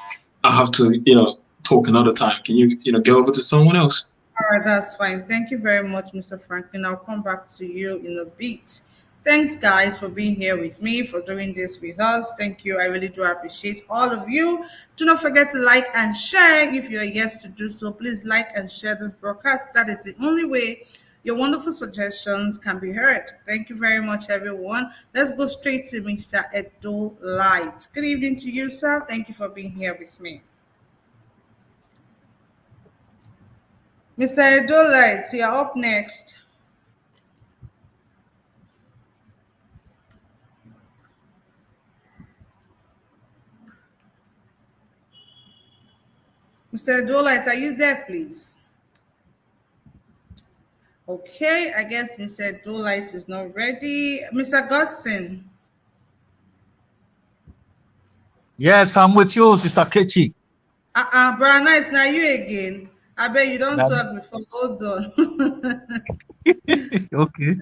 I have to, talk another time. Can you, go over to someone else? All right, that's fine. Thank you very much, Mr. Franklin. I'll come back to you in a bit. Thanks, guys, for being here with me, for doing this with us. Thank you. I really do appreciate all of you. Do not forget to like and share if you're yet to do so. Please like and share this broadcast. That is the only way your wonderful suggestions can be heard. Thank you very much, everyone. Let's go straight to Mr. Edo Light. Good evening to you, sir. Thank you for being here with me. Mr. Edo Light, you're up next. Mr. Edo Light, are you there, please? Okay, I guess Mr. Edo Light is not ready. Mr. Godson. Yes, I'm with you, Sister Kechi. Brian, it's now you again. I bet you don't That- talk before. Hold on. Okay.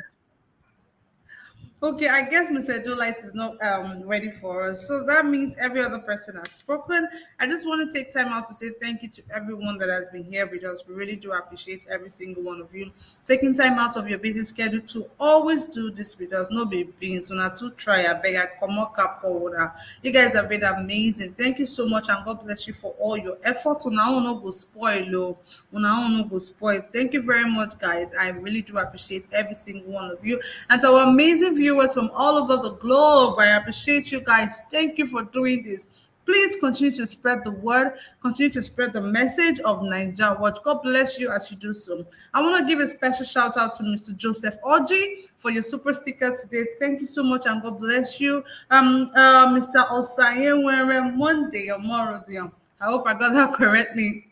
Okay, I guess Mr. Dolite is not ready for us. So that means every other person has spoken. I just want to take time out to say thank you to everyone that has been here with us. We really do appreciate every single one of you taking time out of your busy schedule to always do this with us. No be being so not to try. I beg, I come up forward. You guys have been amazing. Thank you so much, and God bless you for all your efforts. Una no go spoil, una no go spoil. Thank you very much, guys. I really do appreciate every single one of you, and to our amazing viewers from all over the globe. I appreciate you guys. Thank you for doing this. Please continue to spread the word, continue to spread the message of Niger Watch. God bless you as you do so. I want to give a special shout out to Mr. Joseph Oji for your super sticker today. Thank you so much, and God bless you. Mr. Osaye Monday or Morodium. I hope I got that correctly.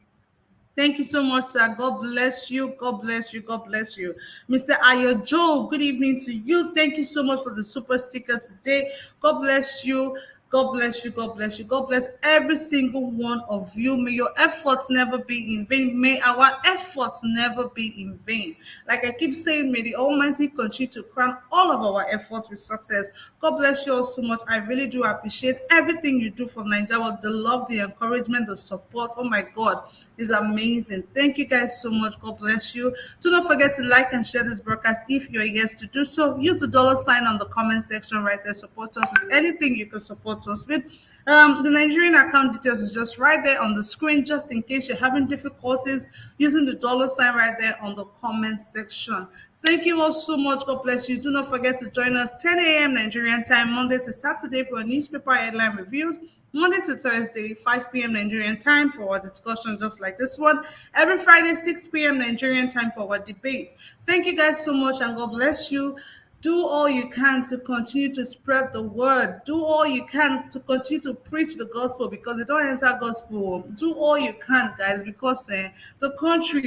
Thank you so much, sir. God bless you. God bless you. God bless you. Mr. Ayojo, good evening to you. Thank you so much for the super sticker today. God bless you. God bless you. God bless you. God bless every single one of you. May your efforts never be in vain. May our efforts never be in vain. Like I keep saying, may the Almighty continue to crown all of our efforts with success. God bless you all so much. I really do appreciate everything you do for Nigeria. The love, the encouragement, the support. Oh my God, is amazing. Thank you guys so much. God bless you. Do not forget to like and share this broadcast if you're yes to do so. Use the $ on the comment section right there. Support us with anything you can support us with. The Nigerian account details is just right there on the screen, just in case you're having difficulties using the $ right there on the comment section. Thank you all so much. God bless you. Do not forget to join us 10 a.m. Nigerian time, Monday to Saturday for newspaper headline reviews, Monday to Thursday, 5 p.m. Nigerian time for our discussion just like this one, every Friday, 6 p.m. Nigerian time for our debate. Thank you guys so much, and God bless you. Do all you can to continue to spread the word. Do all you can to continue to preach the gospel, because it don't enter gospel. Do all you can, guys, because the country,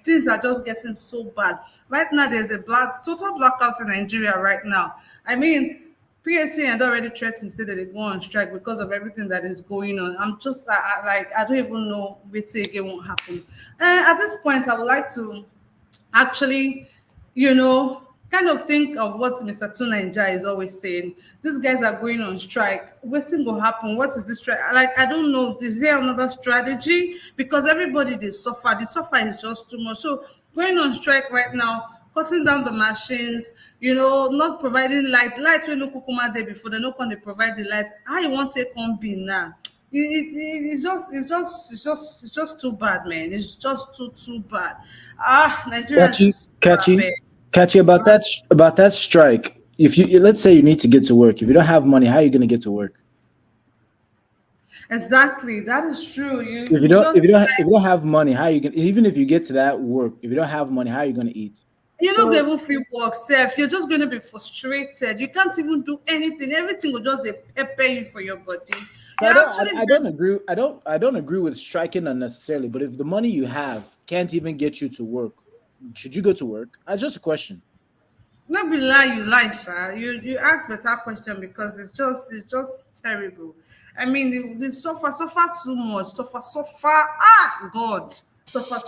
things are just getting so bad. Right now, there's a total blackout in Nigeria right now. I mean, PSC had already threatened to say that they go on strike because of everything that is going on. I'm just I don't even know what again won't happen. And at this point, I would like to actually, kind of think of what Mr. Tunanja is always saying. These guys are going on strike. What's going to happen? What is this strike? Like, I don't know. Is there another strategy? Because everybody, they suffer. The suffer is just too much. So going on strike right now, cutting down the machines, not providing light. Light when no kukuma there before, they no can they provide the light. How you want to come be now? It's just too bad, man. It's just too bad. Nigerians is Catchy about that strike. If you let's say you need to get to work, if you don't have money, how are you going to get to work? Exactly, that is true. If you don't have money, how are you going? Even if you get to that work, if you don't have money, how are you going to eat? You're not going to feel work safe. You're just going to be frustrated. You can't even do anything. Everything will just pay you for your body. I don't agree. I don't agree with striking unnecessarily. But if the money you have can't even get you to work, should you go to work? That's just a question. Not be lie, you lie, Sha. You ask better question because it's just terrible. I mean, they suffer too much, suffer. Ah, God, suffer.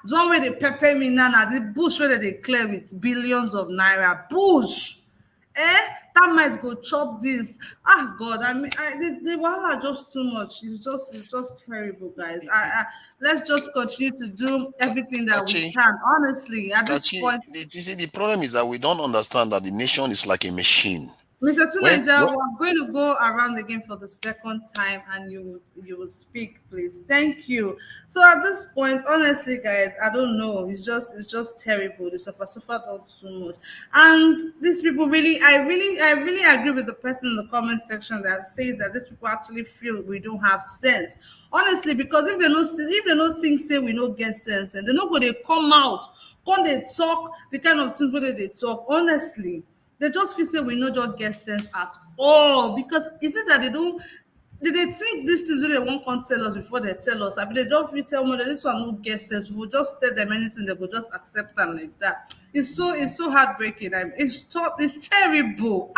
The one where they pepper me now, the bush where they clear with billions of naira, bush. That might go chop this. Ah, God, I mean, the wahala just too much. It's just terrible, guys. Let's just continue to do everything that we Kachi, can. Honestly, at this Kachi, point, the problem is that we don't understand that the nation is like a machine. Mr. Tunaja, When we're going to go around again for the second time, and you will speak, please. Thank you. So at this point, honestly, guys, I don't know. It's just terrible. The suffer don't too much, and these people really, I really agree with the person in the comment section that says that these people actually feel we don't have sense. Honestly, because if they don't think say we don't get sense, and they not go they come out, come they talk the kind of things where they talk. Honestly, they just feel say we no just get sense at all because is it that they think these things wey they wan come tell us before they tell us abi they just feel say omo this one no get sense, we go just tell them anything they go just accept am like that. It's so heartbreaking. It's terrible.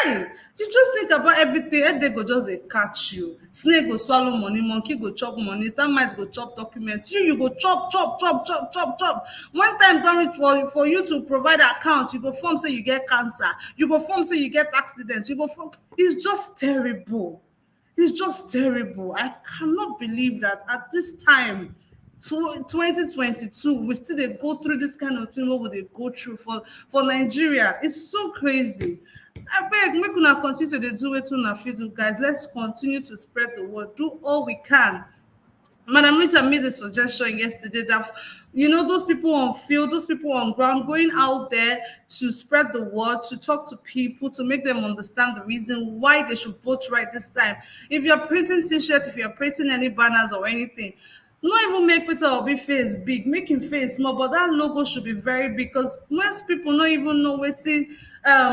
Hey, you just think about everything, headache go just dey catch you, snake go swallow money, monkey go chop money, termite go chop document, you go chop chop chop chop chop chop. One time don reach for you to provide account, you go form say you get cancer, you go form say you get accident, you go form. It's just terrible. It's just terrible. I cannot believe that at this time, 2022, we still dey go through this kind of thing. What would they go through for Nigeria? It's so crazy. I beg, make una continue to dey do wetin una fit do, guys. Let's continue to spread the word. Do all we can. Madam Rita made a suggestion yesterday that those people on field, those people on ground, going out there to spread the word, to talk to people, to make them understand the reason why they should vote right this time. If you're printing t-shirts, if you're printing any banners or anything, not even make Peter Obi face big, make him face small, but that logo should be very big because most people don't even know wetin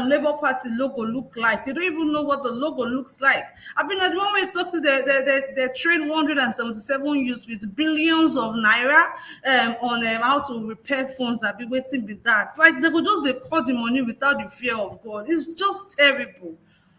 Labour Party logo look like. They don't even know what the logo looks like. I mean, at the one way it talks to they train 177 youths with billions of naira on how to repair phones that be waiting with that. Like they could just they call the money without the fear of God. It's just terrible.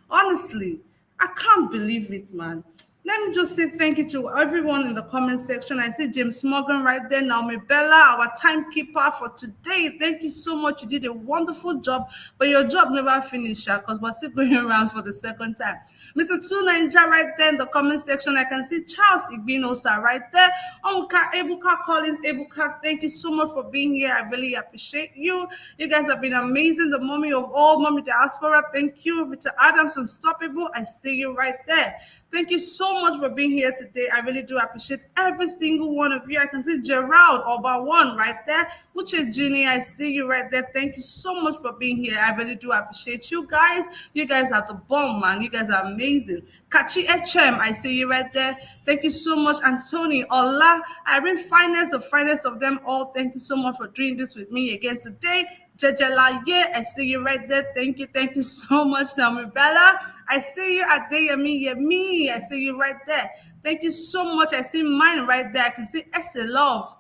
Honestly, I can't believe it, man. Let me just say thank you to everyone in the comment section. I see James Morgan right there, Naomi Bella, our timekeeper for today. Thank you so much. You did a wonderful job, but your job never finished, because we're still going around for the second time. Mr. Two Ninja right there in the comment section. I can see Charles Igbinosa right there. Onka Ebuka Collins Ebuka, thank you so much for being here. I really appreciate you. You guys have been amazing. The mommy of all, mommy diaspora. Thank you. Mr. Adams Unstoppable, I see you right there. Thank you so much for being here today. I really do appreciate every single one of you. I can see Gerald Oba One right there. Uche Ginny, I see you right there. Thank you so much for being here. I really do appreciate you guys. You guys are the bomb, man. You guys are amazing. Kachi HM, I see you right there. Thank you so much. Anthony Ola, Irene Finest, the finest of them all. Thank you so much for doing this with me again today. Jejela, yeah, I see you right there. Thank you so much, Naomi Bella. I see you at Yemi. I see you right there. Thank you so much. I see mine right there. I can see Essa Love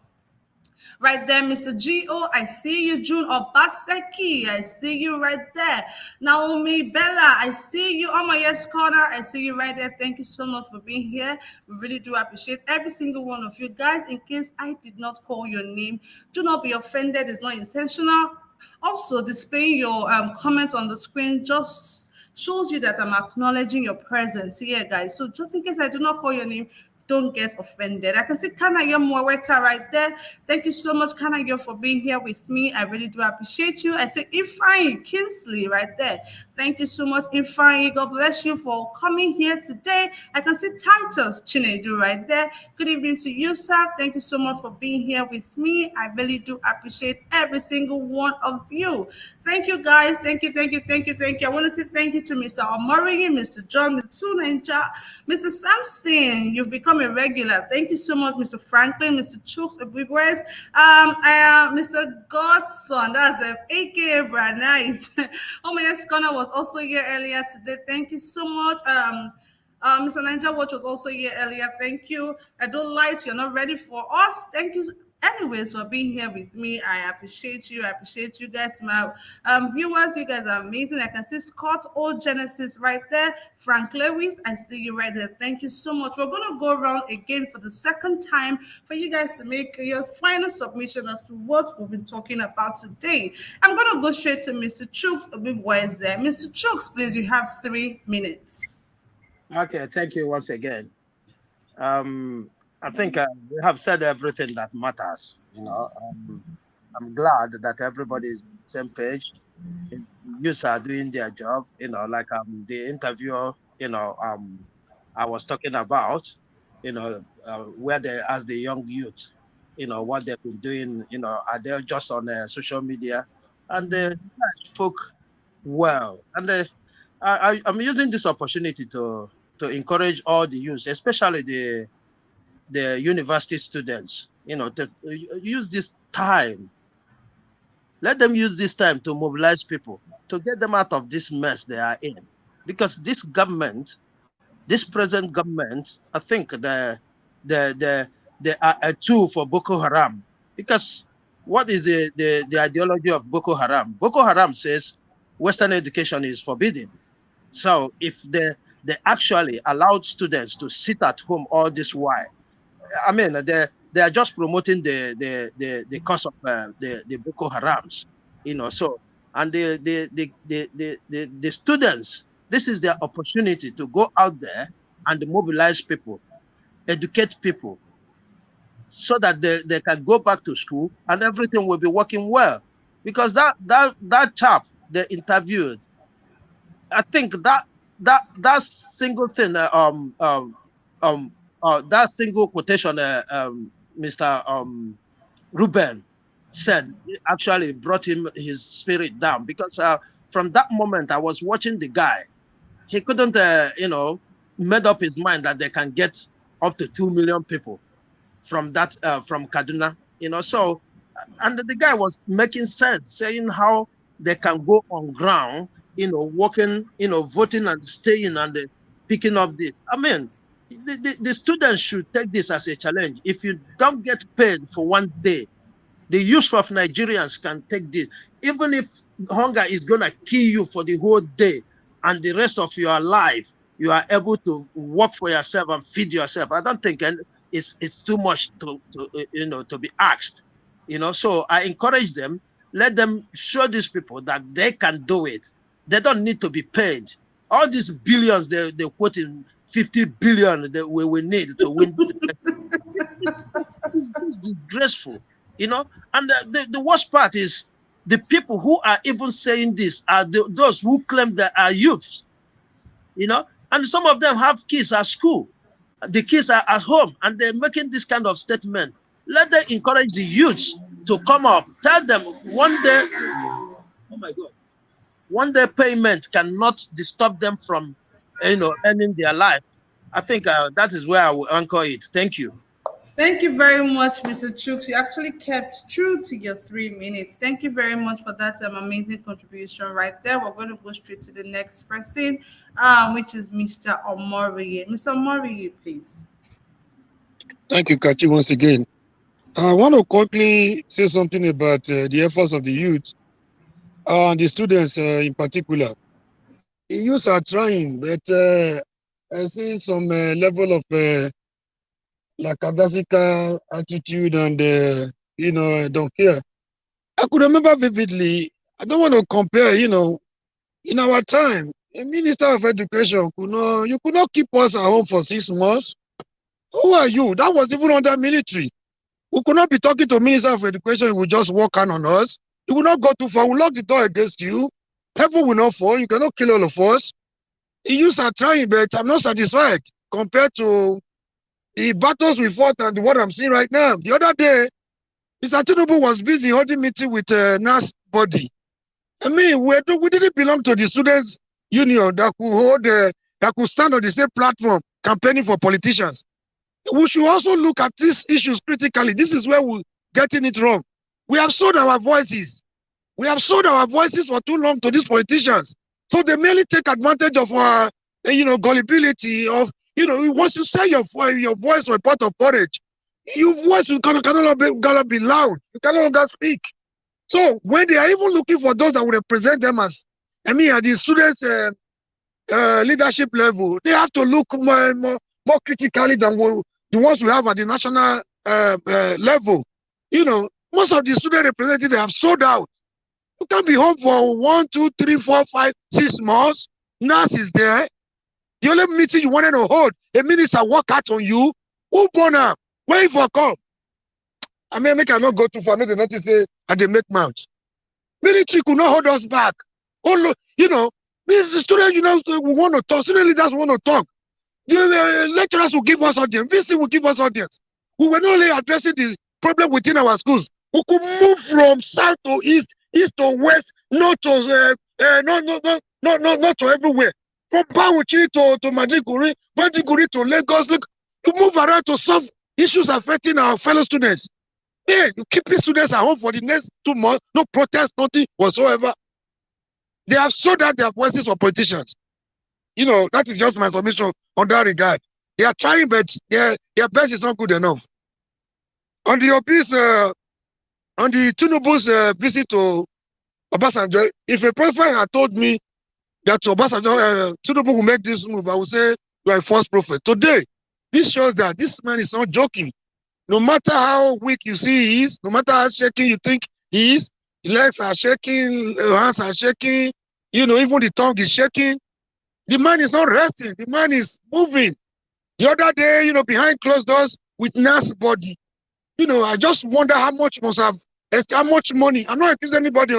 right there. Mr. G.O., I see you. June Obaseki, I see you right there. Naomi Bella, I see you. On my yes corner, I see you right there. Thank you so much for being here. We really do appreciate every single one of you guys. In case I did not call your name, do not be offended. It's not intentional. Also, displaying your comment on the screen just shows you that I'm acknowledging your presence here, guys. So just in case I do not call your name, don't get offended. I can see Kanayo Mweta right there. Thank you so much, Kanayo, for being here with me. I really do appreciate you. I say Ifeanyi Kinsley right there. Thank you so much, Ifeanyi. God bless you for coming here today. I can see Titus Chinedu right there. Good evening to you, sir. Thank you so much for being here with me. I really do appreciate every single one of you. Thank you, guys. Thank you. I want to say thank you to Mr. Omori, Mr. John, Mr. Tunenja, Mr. Sampson. You've become a regular. Thank you so much, Mr. Franklin, Mr. Chooks, Mr. Godson. That's AKA Brad Nice. Oh my yes, Connor was also here earlier today. Thank you so much. Mr. Ninja Watch was also here earlier. Thank you. I don't light. You're not ready for us. Thank you. Anyways, for being here with me, I appreciate you. I appreciate you guys. My viewers, you guys are amazing. I can see Scott O Genesis right there. Frank Lewis, I see you right there. Thank you so much. We're going to go around again for the second time for you guys to make your final submission as to what we've been talking about today. I'm going to go straight to Mr. Chooks. Is there? Mr. Chooks, please, you have 3 minutes. Okay, thank you once again. I think we have said everything that matters. I'm glad that everybody is on the same page. Youths are doing their job. Like the interviewer. I was talking about. Where they ask the young youth. What they've been doing. Are they just on social media? And they spoke well. And I'm using this opportunity to encourage all the youths, especially the university students, to use this time. Let them use this time to mobilize people, to get them out of this mess they are in. Because this government, this present government, I think they are a tool for Boko Haram. Because what is the ideology of Boko Haram? Boko Haram says Western education is forbidden. So if they actually allowed students to sit at home all this while, I mean, they are just promoting the cause of the Boko Harams, So, and the students, this is their opportunity to go out there and mobilize people, educate people, so that they can go back to school and everything will be working well. Because that chap they interviewed, I think that single thing, that single quotation, Mr. Ruben said, actually brought his spirit down, because from that moment I was watching the guy. He couldn't, made up his mind that they can get up to 2 million people from that, from Kaduna, So, and the guy was making sense, saying how they can go on ground, working, voting and staying and picking up this. I mean, the students should take this as a challenge. If you don't get paid for one day, the youth of Nigerians can take this. Even if hunger is going to kill you for the whole day and the rest of your life, you are able to work for yourself and feed yourself. I don't think it's too much to be asked. So I encourage them. Let them show these people that they can do it. They don't need to be paid. All these billions they quote in 50 billion that we will need to win. It's disgraceful, And the worst part is the people who are even saying this are those who claim they are youths, And some of them have kids at school. The kids are at home, and they're making this kind of statement. Let them encourage the youths to come up. Tell them one day, oh my God, one day payment cannot disturb them from, earning their life. I think that is where I will anchor it. Thank you. Thank you very much, Mr. Chooks. You actually kept true to your 3 minutes. Thank you very much for that amazing contribution right there. We're going to go straight to the next person, which is Mr. Omoriye. Mr. Omoriye, please. Thank you, Kachi, once again. I want to quickly say something about the efforts of the youth, the students in particular. The youths are trying, but I see some level of lackadaisical attitude and, don't care. I could remember vividly, I don't want to compare, in our time, a minister of education you could not keep us at home for 6 months. Who are you? That was even under military. We could not be talking to minister of education, he would just walk on us. You will not go too far, we'll lock the door against you. Heaven will not fall, you cannot kill all of us. The youths are trying, but I'm not satisfied compared to the battles we fought and what I'm seeing right now. The other day, Mr. Tinubu was busy holding meeting with NAS body. I mean, we didn't belong to the students' union that could stand on the same platform campaigning for politicians. We should also look at these issues critically. This is where we're getting it wrong. We have sold our voices. We have sold our voices for too long to these politicians. So they merely take advantage of our, gullibility of, once you sell your voice for a pot of porridge, your voice cannot be loud. You cannot longer speak. So when they are even looking for those that will represent them as, at the students' leadership level, they have to look more critically than the ones we have at the national level. Most of the student representatives have sold out. You can't be home for 1, 2, 3, 4, 5, 6 months. NAS is there. The only meeting you wanted to hold, a minister walk out on you. Who born up? Where for come? Make I not go too far. Make the notice say, and they make mouth. Military could not hold us back. The students, we want to talk. Student leaders want to talk. The lecturers will give us audience. VC will give us audience. We were not only addressing the problem within our schools. We could move from south to east, east to west, not to everywhere. From Bauchi to Maiduguri, Maiduguri to Lagos. To move around to solve issues affecting our fellow students. Yeah, you keep the students at home for the next 2 months, no protest, nothing whatsoever. They have sold out their voices for politicians. That is just my submission on that regard. They are trying, but their best is not good enough. On the Tinubu's visit to Obasanjo, if a prophet had told me that Obasanjo, Tinubu will make this move, I would say you are a false prophet. Today, this shows that this man is not joking. No matter how weak you see he is, no matter how shaking you think he is, legs are shaking, hands are shaking, even the tongue is shaking. The man is not resting. The man is moving. The other day, behind closed doors with NAS body. I just wonder how much money. I'm not accusing anybody,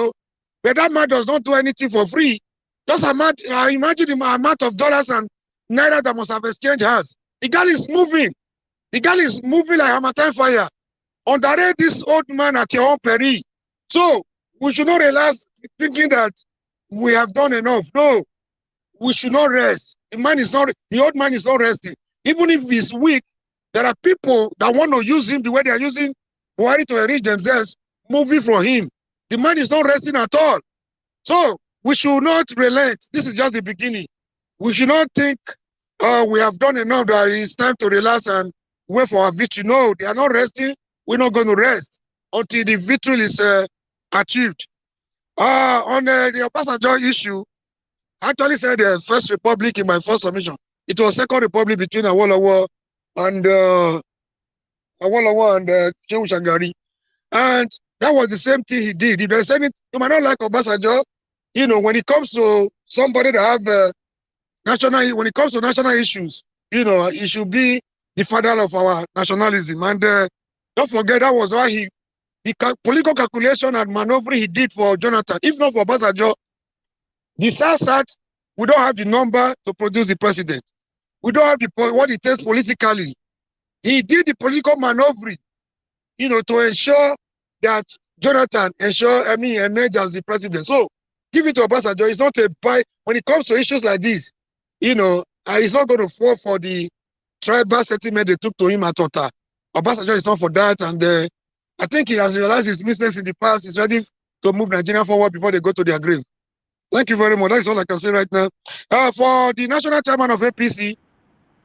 but that man does not do anything for free. Just imagine the amount of dollars and naira that must have exchanged hands. The guy is moving. The guy is moving like Hamatan fire. Underrate this old man at your own peril. So we should not relax thinking that we have done enough. No, we should not rest. The old man is not resting. Even if he's weak, there are people that want to use him the way they are using Buhari to enrich themselves, moving from him. The man is not resting at all. So we should not relent. This is just the beginning. We should not think we have done enough, that it's time to relax and wait for our victory. No, they are not resting. We're not going to rest until the victory is achieved. On the Obasanjo issue, I actually said the First Republic in my first submission. It was Second Republic between Awolowo and Shehu Shagari. And that was the same thing he did. If there's anything, you might not like Obasanjo, when it comes to somebody that have when it comes to national issues, he should be the father of our nationalism. And don't forget, that was why the political calculation and maneuver he did for Jonathan. If not for Obasanjo, the SASAT, we don't have the number to produce the president. We don't have what it takes politically. He did the political maneuvering, to ensure that Jonathan emerged as the president. So give it to Obasanjo. It's not a buy. When it comes to issues like this, he's not going to fall for the tribal settlement they took to him at Ota. Obasanjo is not for that. And I think he has realized his mistakes in the past. He's ready to move Nigeria forward before they go to their grave. Thank you very much. That's all I can say right now. For the national chairman of APC,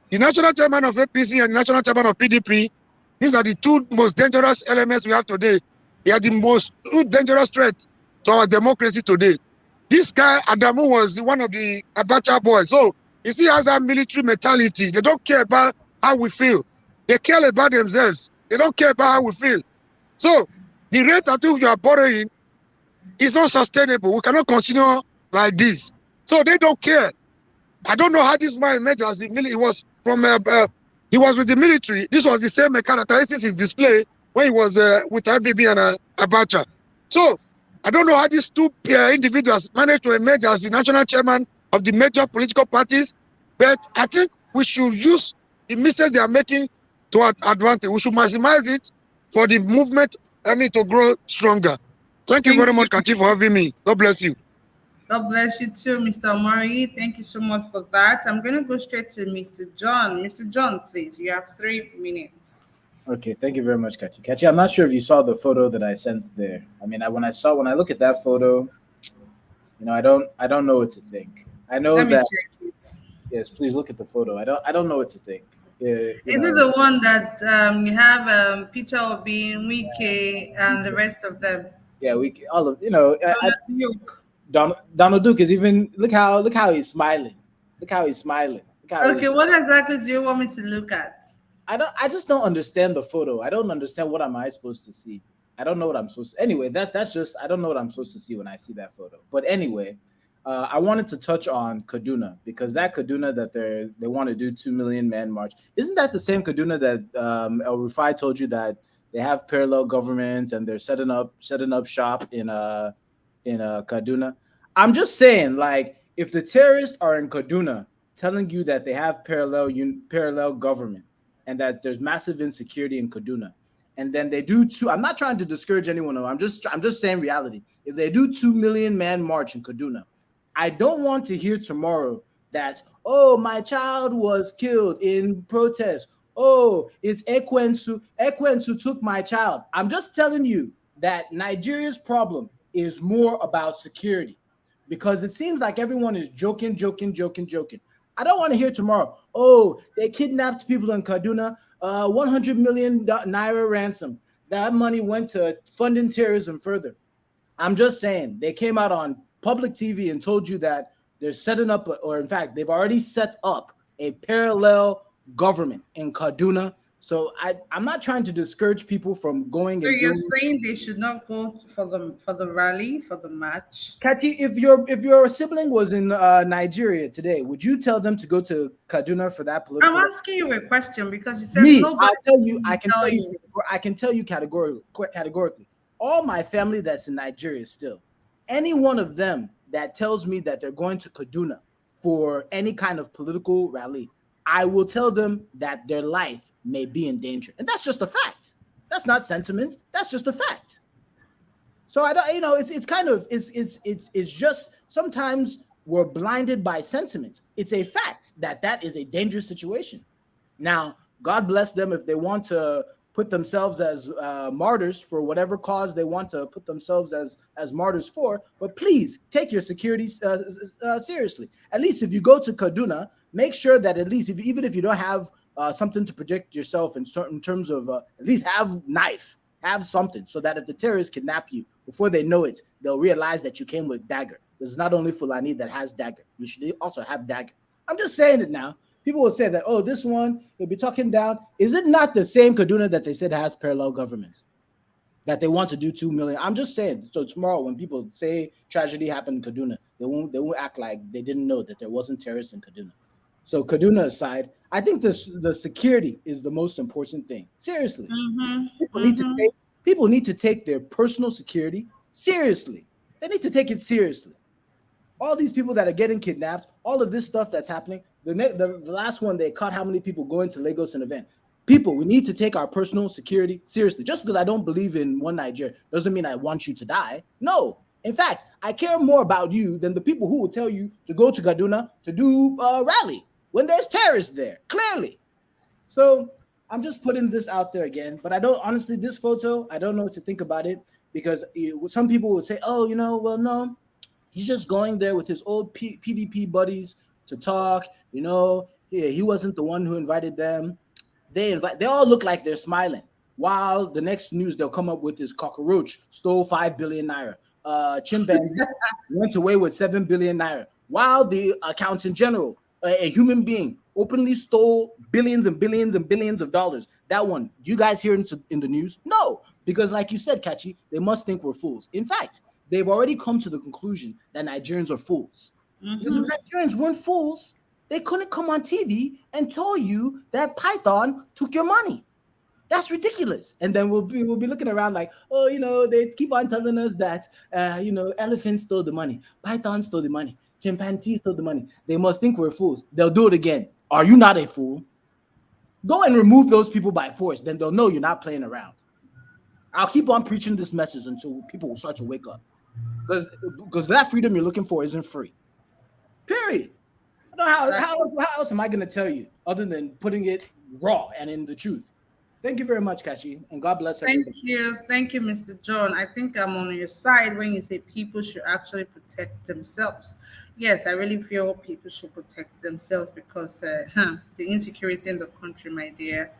the national chairman of APC and the national chairman of PDP, these are the two most dangerous elements we have today. They are the most dangerous threat to our democracy today. This guy, Adamu, was one of the Abacha boys. So he still has that military mentality. They don't care about how we feel. They care about themselves. They don't care about how we feel. So the rate at which you are borrowing is not sustainable. We cannot continue like this. So they don't care. I don't know how this man emerged as the military. He was he was with the military. This was the same characteristics he displayed when he was with IBB and Abacha. So I don't know how these two individuals managed to emerge as the national chairman of the major political parties, but I think we should use the mistakes they are making to our advantage. We should maximize it for the movement, to grow stronger. Thank you very much, Kati, for having me. God bless you. God bless you too, Mr. Omari. Thank you so much for that. I'm going to go straight to Mr. John. Mr. John, please, you have 3 minutes. Okay, thank you very much, Kachi. Kachi, I'm not sure if you saw the photo that I sent there. when I look at that photo, I don't know what to think. I know Let me that. check it. Yes, please look at the photo. I don't know what to think. You Is it know, the one that you have Peter Obi, Wike, and the rest of them? yeah, we all of Donald Duke. Donald Duke is even look how he's smiling. Look how he's smiling. Look how he's Okay, what exactly do you want me to look at? I just don't understand the photo. I don't understand what am I supposed to see. I don't know what I'm supposed to. Anyway, that's just I don't know what I'm supposed to see when I see that photo. But anyway, I wanted to touch on Kaduna because that Kaduna that they want to do 2 million man march. Isn't that the same Kaduna that El Rufai told you that they have parallel government and they're setting up shop in Kaduna? I'm just saying, like, if the terrorists are in Kaduna telling you that they have parallel government and that there's massive insecurity in Kaduna, and then they do two. I'm not trying to discourage anyone. No, I'm just saying reality. If they do 2 million man march in Kaduna, I don't want to hear tomorrow that my child was killed in protest. It's Ekwensu took my child. I'm just telling you that Nigeria's problem is more about security because it seems like everyone is joking. I don't want to hear tomorrow, they kidnapped people in Kaduna, 100 million naira ransom. That money went to funding terrorism further. I'm just saying they came out on public TV and told you that they're setting up, or in fact, they've already set up a parallel government in Kaduna. So I'm not trying to discourage people from going So and you're doing. saying they should not go for the rally, for the march? Kachi, if your sibling was in Nigeria today, would you tell them to go to Kaduna for that I'm political? asking you a question because you said Me, I'll nobody tell you. will tell you. I can tell you categorically. All my family that's in Nigeria still, any one of them that tells me that they're going to Kaduna for any kind of political rally, I will tell them that their life may be in danger, and that's just a fact. That's not sentiment. That's just a fact. So I don't, it's kind of it's just sometimes we're blinded by sentiment. It's a fact that is a dangerous situation. Now, God bless them if they want to put themselves as martyrs for whatever cause they want to put themselves as martyrs for. But please take your security seriously. At least if you go to Kaduna, make sure that at least even if you don't have something to protect yourself in terms of at least have knife, have something so that if the terrorists kidnap you before they know it, they'll realize that you came with dagger. There's not only Fulani that has dagger. You should also have dagger. I'm just saying it now. People will say that, this one, he'll be talking down. Is it not the same Kaduna that they said has parallel governments? That they want to do 2 million? I'm just saying. So tomorrow when people say tragedy happened in Kaduna, they won't act like they didn't know that there wasn't terrorists in Kaduna. So Kaduna aside, I think the security is the most important thing. Seriously. People need to take their personal security seriously. They need to take it seriously. All these people that are getting kidnapped, all of this stuff that's happening. The last one, they caught how many people going to Lagos an event. People, we need to take our personal security seriously. Just because I don't believe in one Nigeria doesn't mean I want you to die. No. In fact, I care more about you than the people who will tell you to go to Kaduna to do a rally when there's terrorists there, clearly. So I'm just putting this out there again. But I don't, honestly, this photo, I don't know what to think about it because some people will say, well, no. He's just going there with his old PDP buddies to talk. He wasn't the one who invited them. They all look like they're smiling. While the next news they'll come up with is cockroach stole 5 billion naira. Chimpanzee went away with 7 billion naira. While the accountant general, a human being, openly stole billions and billions and billions of dollars. That one, do you guys hear it in the news? No, because like you said, Kachi, they must think we're fools. In fact, they've already come to the conclusion that Nigerians are fools. Because if Nigerians weren't fools, they couldn't come on TV and tell you that Python took your money. That's ridiculous. And then we'll be looking around like, they keep on telling us that, elephants stole the money, Python stole the money, chimpanzees stole the money. They must think we're fools. They'll do it again. Are you not a fool? Go and remove those people by force. Then they'll know you're not playing around. I'll keep on preaching this message until people will start to wake up. Because that freedom you're looking for isn't free. Period. I don't know how else am I going to tell you other than putting it raw and in the truth? Thank you very much, Kashi, and God bless everybody. Thank you, Mr. John. I think I'm on your side when you say people should actually protect themselves. Yes, I really feel people should protect themselves because the insecurity in the country, my dear,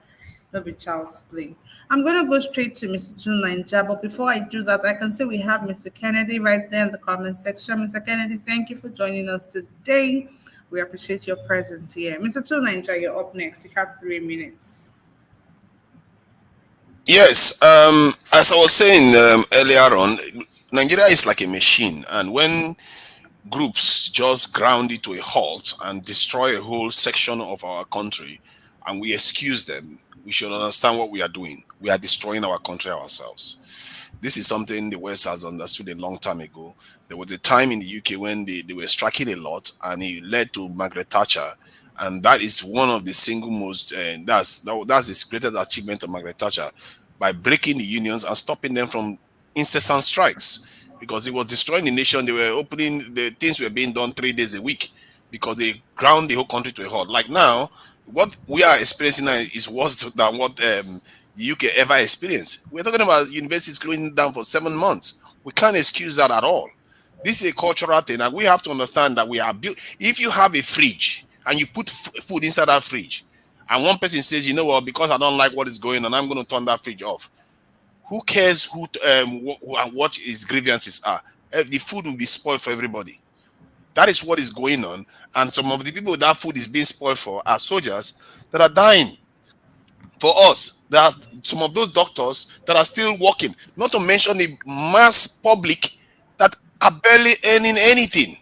don't be child's play. I'm gonna go straight to Mr. Tunanja, but before I do that, I can see we have Mr. Kennedy right there in the comment section. Mr. Kennedy, thank you for joining us today. We appreciate your presence here. Mr. Tunanja, you're up next. You have 3 minutes. Yes, as I was saying earlier on, Nigeria is like a machine, and when groups just ground it to a halt and destroy a whole section of our country, and we excuse them, we should understand what we are doing. We are destroying our country ourselves. This is something the West has understood a long time ago. There was a time in the UK when they were striking a lot, and it led to Margaret Thatcher. And that is one of the single most, that's the greatest achievement of Margaret Thatcher, by breaking the unions and stopping them from incessant strikes. Because it was destroying the nation. They were opening, the things were being done 3 days a week because they ground the whole country to a halt. Like now, what we are experiencing now is worse than what the UK ever experienced. We're talking about universities closing down for 7 months. We can't excuse that at all. This is a cultural thing, and we have to understand that we are built. If you have a fridge and you put food inside that fridge, and one person says, you know what, because I don't like what is going on, I'm going to turn that fridge off. Who cares what his grievances are? The food will be spoiled for everybody. That is what is going on, and some of the people that food is being spoiled for are soldiers that are dying. For us, there are some of those doctors that are still working, not to mention the mass public that are barely earning anything.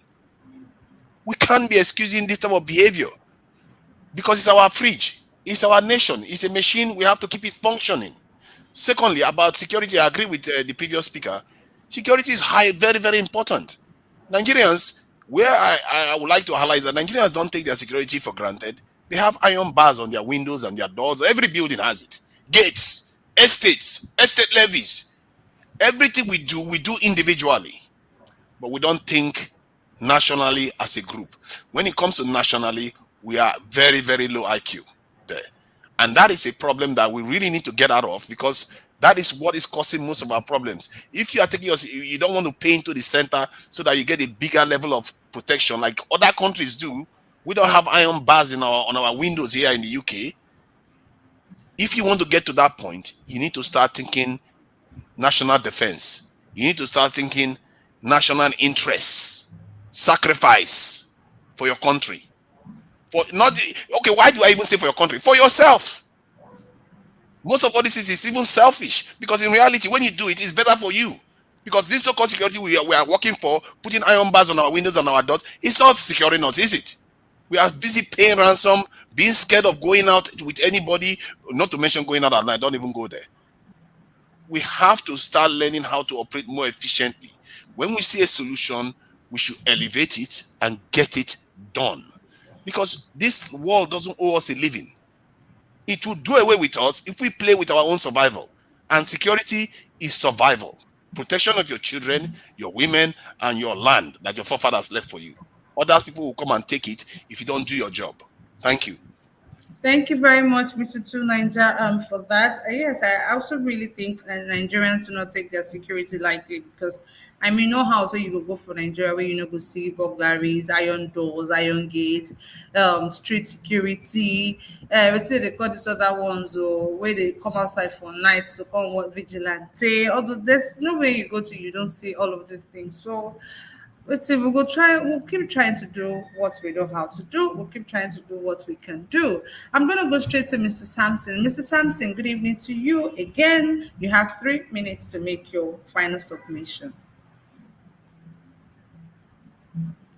We can't be excusing this type of behavior because it's our fridge, it's our nation, it's a machine. We have to keep it functioning. Secondly, about security, I agree with the previous speaker. Security is high, very, very important. Nigerians, where I would like to highlight that Nigerians don't take their security for granted. They have iron bars on their windows and their doors. Every building has it. Gates, estates, estate levies. Everything we do individually. But we don't think nationally as a group. When it comes to nationally, we are very, very low IQ there. And that is a problem that we really need to get out of, because that is what is causing most of our problems. If you are taking us, you don't want to pay into the center so that you get a bigger level of protection like other countries do. We don't have iron bars on our windows here in the UK. If you want to get to that point, you need to start thinking national defense. You need to start thinking national interests, sacrifice for your country. For not okay, why do I even say for your country? For yourself. Most of all this is even selfish, because in reality, when you do it, it's better for you. Because this so-called security we are working for, putting iron bars on our windows and our doors, it's not securing us, is it? We are busy paying ransom, being scared of going out with anybody, not to mention going out at night. Don't even go there. We have to start learning how to operate more efficiently. When we see a solution, we should elevate it and get it done. Because this world doesn't owe us a living. It will do away with us if we play with our own survival. And security is survival. Protection of your children, your women, and your land that your forefathers left for you. Other people will come and take it if you don't do your job. Thank you. Thank you very much, Mr. Tunanja, for that. Yes, I also really think Nigerians do not take their security lightly, because I mean, no how so you go for Nigeria where you know go see burglaries, iron doors, iron gate, street security. Let's say they call this other ones or where they come outside for night to come work vigilante. Although there's no way you go to you don't see all of these things. So let's see, we'll keep trying to do what we know how to do. We'll keep trying to do what we can do. I'm gonna go straight to Mr. Sampson. Mr. Sampson, good evening to you again. You have 3 minutes to make your final submission.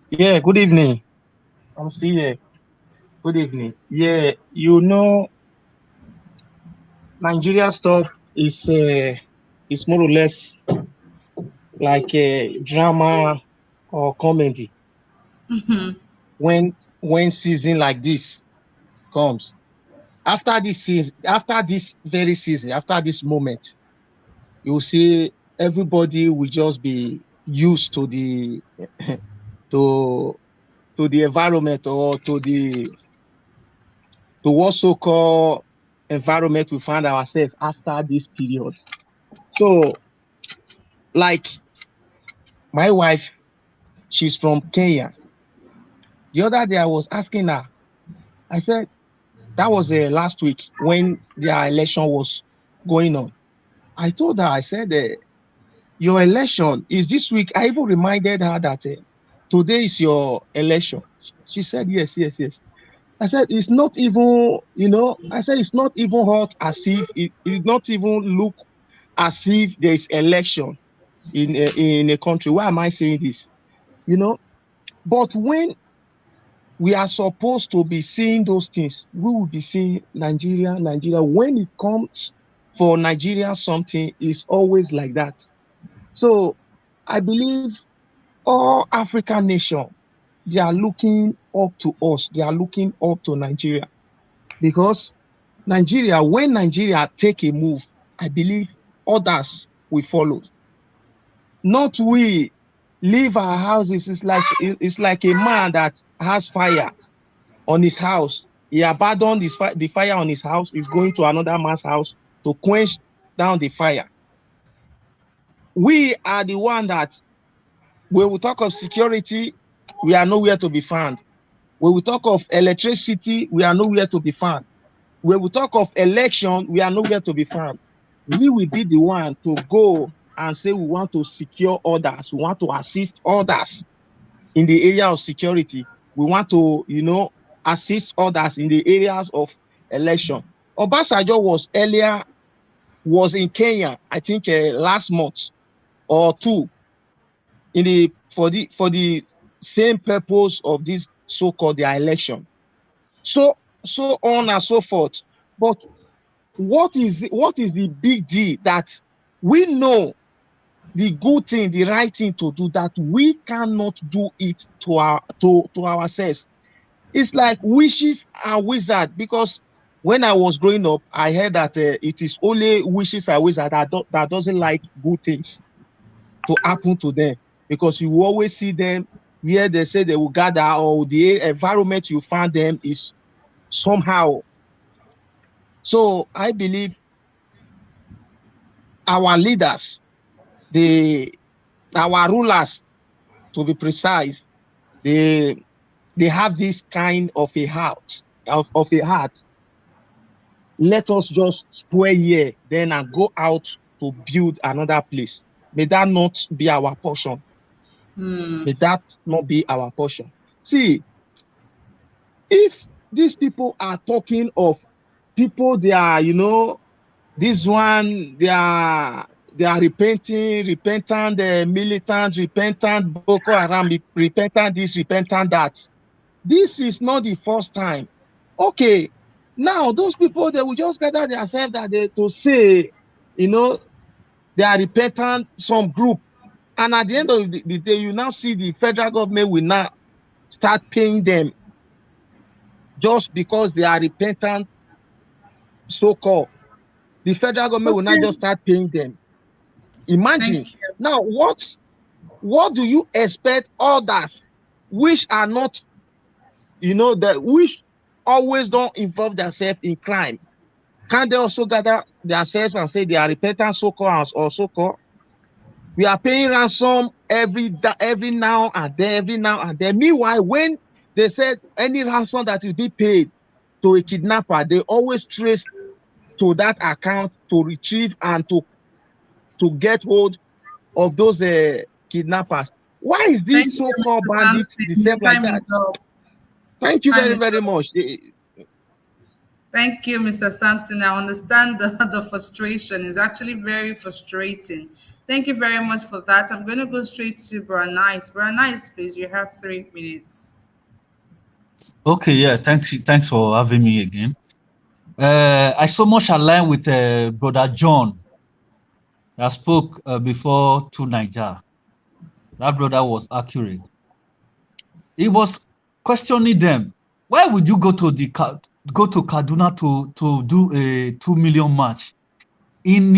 Yeah, good evening. I'm still here. Good evening. Yeah, you know, Nigeria stuff is more or less like a drama or comedy. When season like this comes, after this season, after this very season, after this moment, you will see everybody will just be used to the to the environment, or to what so called environment we find ourselves after this period. So, like my wife, she's from Kenya. The other day I was asking her, I said, that was last week when their election was going on. I told her, I said, your election is this week. I even reminded her that today is your election. She said, yes, yes, yes. I said, it's not even, I said, it's not even hot as if, it did not even look as if there is election in a country. Why am I saying this? But when we are supposed to be seeing those things, we will be seeing Nigeria. When it comes for Nigeria, something is always like that. So I believe all African nations, they are looking up to us. They are looking up to Nigeria. Because Nigeria, when Nigeria take a move, I believe others will follow. Not we leave our houses. It's like a man that has fire on his house. He abandoned the fire on his house. He's going to another man's house to quench down the fire. We are the one that, when we talk of security, we are nowhere to be found. When we talk of electricity, we are nowhere to be found. When we talk of election, we are nowhere to be found. We will be the one to go and say we want to secure others. We want to assist others in the area of security. We want to, assist others in the areas of election. Obasanjo was in Kenya, I think last month or two, for the same purpose of this so-called their election. So on and so forth. But what is the big deal that we know the good thing, the right thing to do, that we cannot do it to ourselves? It's like wishes and wizards, because when I was growing up, I heard that it is only wishes and wizards that doesn't like good things to happen to them, because you will always see them where they say they will gather, or the environment you find them is somehow. So I believe our leaders, our rulers, to be precise, they have this kind of a heart, Let us just spoil here, then and go out to build another place. May that not be our portion. May that not be our portion. See, if these people are talking of people, they are, this one, they are repentant, militant, repentant, Boko Haram, repentant this, repentant that. This is not the first time. Okay, now those people, they will just gather themselves to say, they are repentant, some group. And at the end of the day, you now see the federal government will now start paying them just because they are repentant, so-called. The federal government will not just start paying them. Imagine. Now, what do you expect others which are not, which always don't involve themselves in crime? Can they also gather themselves and say they are repentant, so-called or so-called? We are paying ransom every now and then. Meanwhile, when they said any ransom that is being paid to a kidnapper, they always trace to that account to retrieve and to get hold of those kidnappers. Why is this so-called bandit deserve like that? Thank you very, very much. Thank you, Mr. Sampson. I understand the frustration. It's actually very frustrating. Thank you very much for that. I'm going to go straight to Nice. Nice, please. You have 3 minutes. Okay, yeah, thanks for having me again. I so much align with Brother John that spoke before to Niger. That brother was accurate. He was questioning them. Why would you go to Kaduna to do a 2 million march in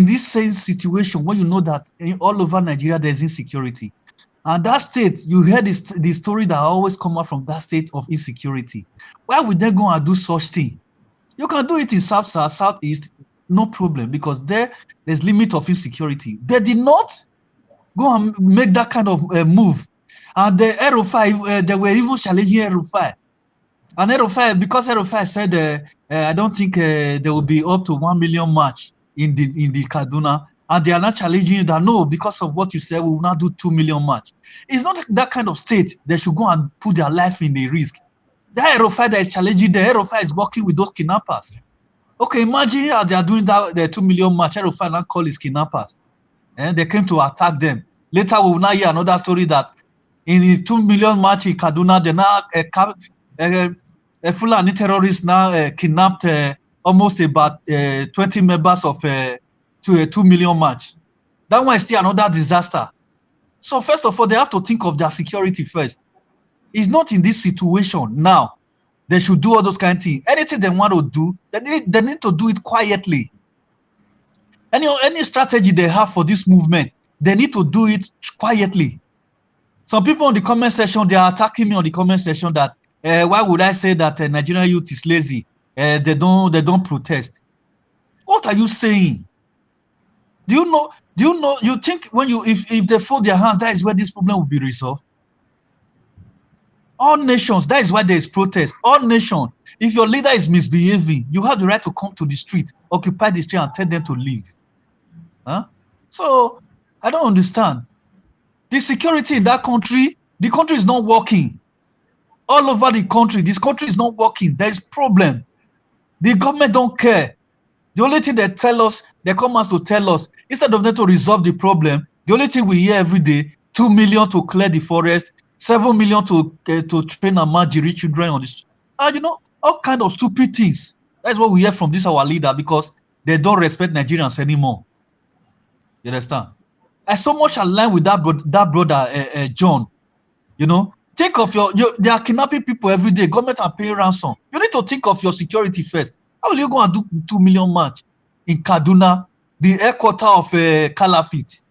this same situation when you know that all over Nigeria there's insecurity? And that state, you heard the story that always come out from that state of insecurity. Why would they go and do such thing? You can do it in South, Southeast, no problem, because there's limit of insecurity. They did not go and make that kind of move. And the Erufai, they were even challenging Erufai. And Erufai, because Erufai said, I don't think there will be up to 1 million march in the Kaduna. And they are not challenging you that, no, because of what you said, we will not do 2 million march. It's not that kind of state. They should go and put their life in the risk. The Erufai that is challenging, the Erufai is working with those kidnappers. Okay, imagine how they are doing that, the 2 million march. Erufai now call his kidnappers. And they came to attack them. Later, we will now hear another story that in the 2 million march in Kaduna, they now Fulani terrorists now kidnapped almost about 20 members of to a 2 million march. That one is still another disaster. So first of all, they have to think of their security first. It's not in this situation now. They should do all those kind of things. Anything they want to do, they need to do it quietly. Any strategy they have for this movement, they need to do it quietly. Some people in the comment section, they are attacking me on the comment section that why would I say that Nigerian youth is lazy? They don't protest. What are you saying? Do you know? You think when if they fold their hands, that is where this problem will be resolved? All nations, that is why there is protest. All nations. If your leader is misbehaving, you have the right to come to the street, occupy the street, and tell them to leave. Huh? So I don't understand. The security in that country, the country is not working. All over the country, this country is not working. There is problem. The government don't care. The only thing they tell us, they come out to tell us, instead of them to resolve the problem, the only thing we hear every day, 2 million to clear the forest, 7 million to train and marginal children on this. All kind of stupid things. That's what we hear from this our leader, because they don't respect Nigerians anymore. You understand? I so much align with that brother John. Think of they are kidnapping people every day. Government are paying ransom. You need to think of your security first. How will you go and do 2 million march in Kaduna, the headquarters of Calafit?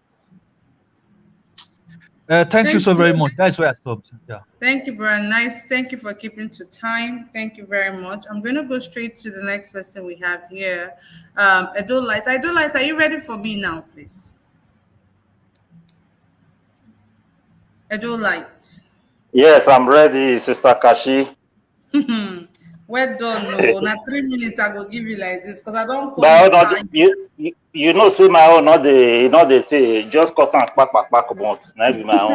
Thank you so very much. That's where I stopped. Yeah. Thank you, Brian. Nice. Thank you for keeping to time. Thank you very much. I'm going to go straight to the next person we have here. Adolight. Adolight, are you ready for me now, please? Adolight. Yes, I'm ready, Sister Kashi. Well done. No, now 3 minutes I will give you like this because I don't call time. You know, say my own, not the just cut and back, but not be my own.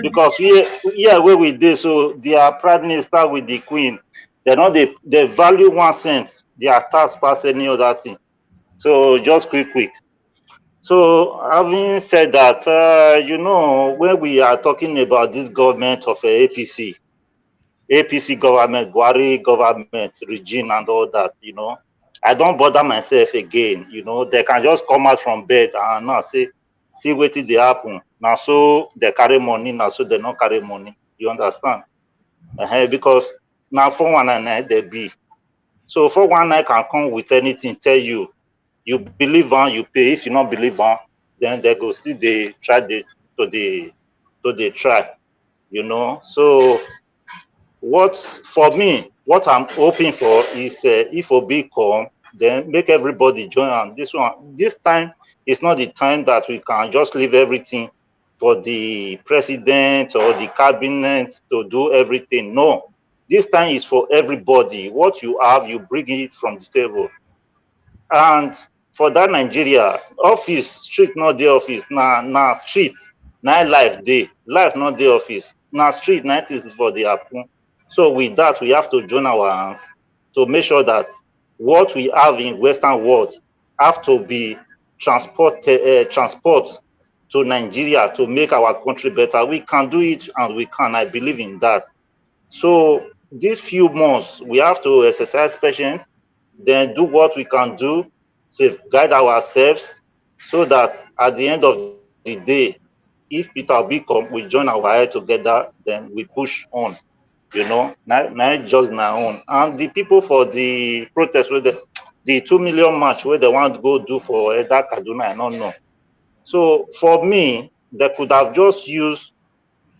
Because where we did, so their prime minister with the queen, they value 1 cent, their tax pass any other thing. So just quick. So having said that, when we are talking about this government of APC government, Buhari government regime and all that, I don't bother myself again. They can just come out from bed and now see what did they happen. Now so they carry money, now so they don't carry money. You understand? Because now 419 they be. So 419 can come with anything, tell you believe on, you pay. If you don't believe on, then they go still they try to try. So what I'm hoping for is if Obi come, then make everybody join on this one. This time is not the time that we can just leave everything for the president or the cabinet to do everything. No, this time is for everybody. What you have, you bring it from the table. And for that Nigeria, office, street not the office, nah street, nah life day, life not the office, nah street, nah it is for the happen. So with that, we have to join our hands to make sure that what we have in Western world have to be transport to Nigeria to make our country better. We can do it, and we can. I believe in that. So these few months, we have to exercise patience, then do what we can do, safeguard ourselves, so that at the end of the day, if Peter Obi come, we join our head together, then we push on. Not just my own. And the people for the protest with the 2 million march where they want to go do for that Kaduna, I don't know. So for me, they could have just used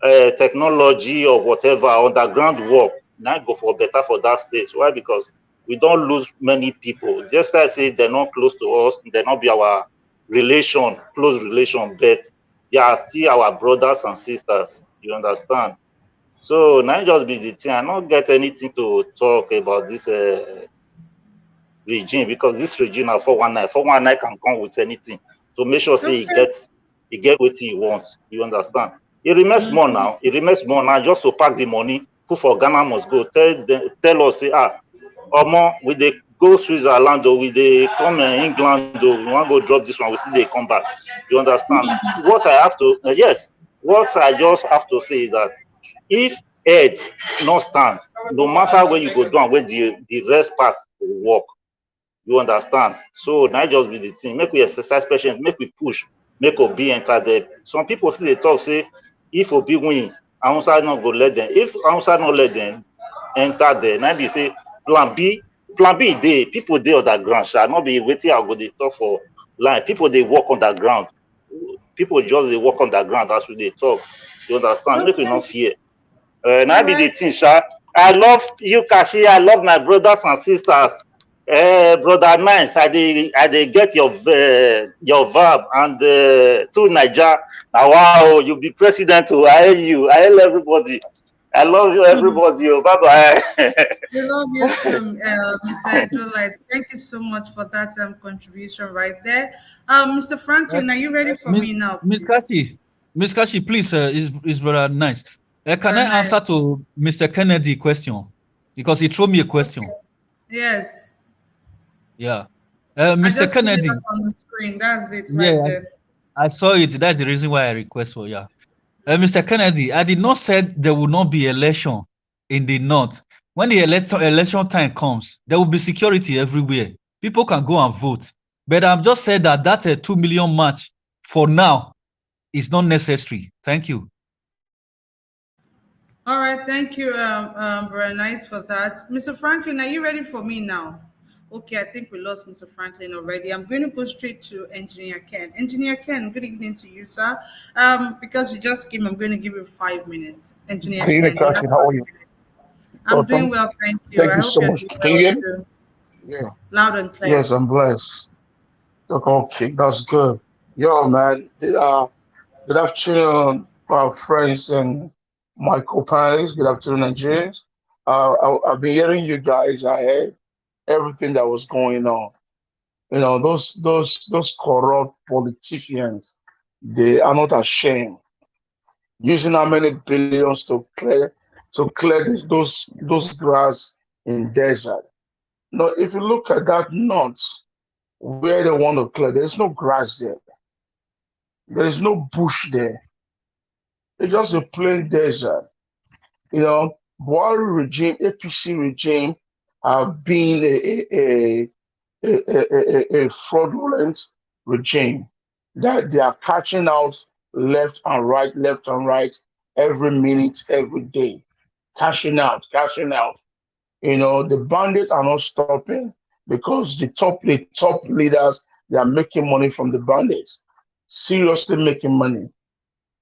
technology or whatever underground work, not go for better for that state. Why? Because we don't lose many people. Just like I say, they're not close to us, they're not be our relation, close relation, but they are still our brothers and sisters. You understand? So now just be the thing. I don't get anything to talk about this regime, because this regime are 419. 419 can come with anything. So make sure say Okay. he get what he wants. You understand? It remains more now. It remains more now just to pack the money. Who for Ghana must go. Tell us say Omo, we dey go Switzerland or we dey come England or we want to go drop this one. We still they come back. You understand? What I have to yes. What I just have to say is that if head not stand, no matter where you go down, where the rest part will work. You understand? So now just be the thing. Make we exercise patience, make we push, make Obi enter there. Some people still they talk, say, if Obi win, Hausa not go let them. If Hausa not let them enter there, now they say plan B dey. People dey on the ground, shall not be waiting. I go they talk for line. People they walk on the ground. People just they walk on the ground as we they talk. You understand? Make we not fear. Now All be the right. thing, sha. I love you, Kashi. I love my brothers and sisters. Brother Nice, I dey get your verb and to Niger. Now, wow, you be president. Oh, I hail you. I hail everybody. I love you, everybody. Oh, bye bye. We love you too, Mr. Edward. Thank you so much for that contribution right there. Mr. Franklin, are you ready for Miss me now, Miss please? Kashi, Miss Kashi, please, is brother Nice. Can Very I answer nice. to Mr. Kennedy question? Because he threw me a question. Yes. Yeah. I Mr. just put it Kennedy, up on the screen. That's it right yeah, there. I saw it. That's the reason why I request for, yeah. Mr. Kennedy, I did not say there will not be election in the north. When the election time comes, there will be security everywhere. People can go and vote. But I'm just saying that that's a 2 million march for now is not necessary. Thank you. All right. Thank you, very nice for that. Mr. Franklin, are you ready for me now? Okay, I think we lost Mr. Franklin already. I'm going to go straight to Engineer Ken. Engineer Ken, good evening to you, sir. Because you just came, I'm going to give you 5 minutes. Engineer Good evening, Ken, you have Kashi. How are 5 you? minutes. I'm doing Welcome. well, thank you. Thank I you hope so you're much. doing Can you well hear me? too. Yeah. Loud and clear. Yes, I'm blessed. Okay, that's good. Yo, man. Good afternoon, our friends and my co-panelists. Good afternoon, Nigerians. I've been hearing you guys. I heard everything that was going on. You know, those corrupt politicians, they are not ashamed. Using how many billions to clear those grass in desert. No, if you look at that north where they want to clear, there's no grass there. There is no bush there. It's just a plain desert. You know, Buhari regime, APC regime have been a fraudulent regime that they are catching out left and right, every minute, every day, cashing out, cashing out. You know, the bandits are not stopping because the top leaders, they are making money from the bandits, seriously making money.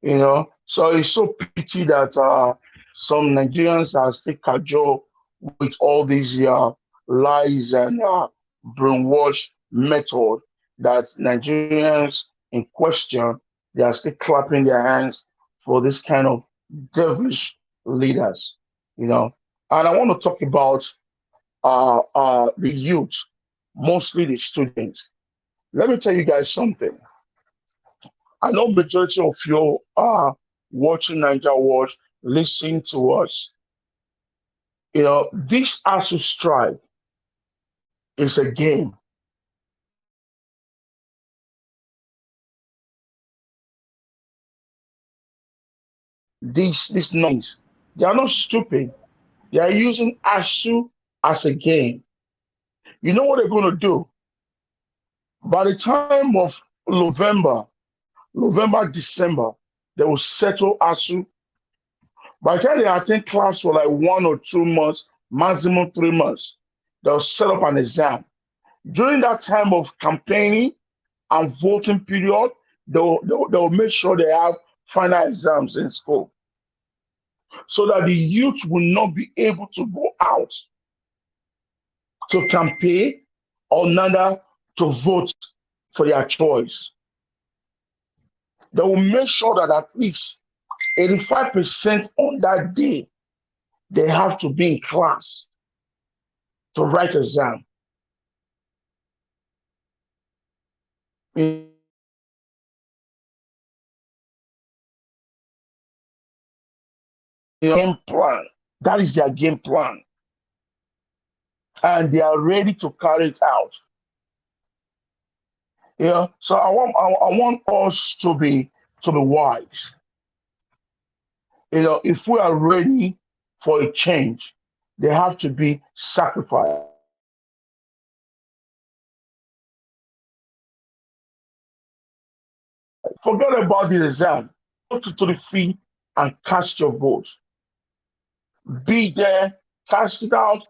You know, so it's so pity that some Nigerians are still cajole with all these lies and brainwash method that Nigerians in question, they are still clapping their hands for this kind of devilish leaders, you know. And I want to talk about the youth, mostly the students. Let me tell you guys something. I know majority of you are watching Niger Watch, listening to us. You know, this ASU strike is a game. These noise, they are not stupid. They are using ASU as a game. You know what they're going to do? By the time of November, December, they will settle ASU. By the time they attend class for like 1 or 2 months, maximum 3 months, they'll set up an exam. During that time of campaigning and voting period, they'll make sure they have final exams in school so that the youth will not be able to go out to campaign or neither to vote for their choice. They will make sure that at least 85% on that day, they have to be in class to write exam. In game plan. That is their game plan. And they are ready to carry it out. Yeah. So I want us to be wise. If we are ready for a change, there have to be sacrifice. Forget about the exam. Go to the field and cast your vote. Be there, cast it out,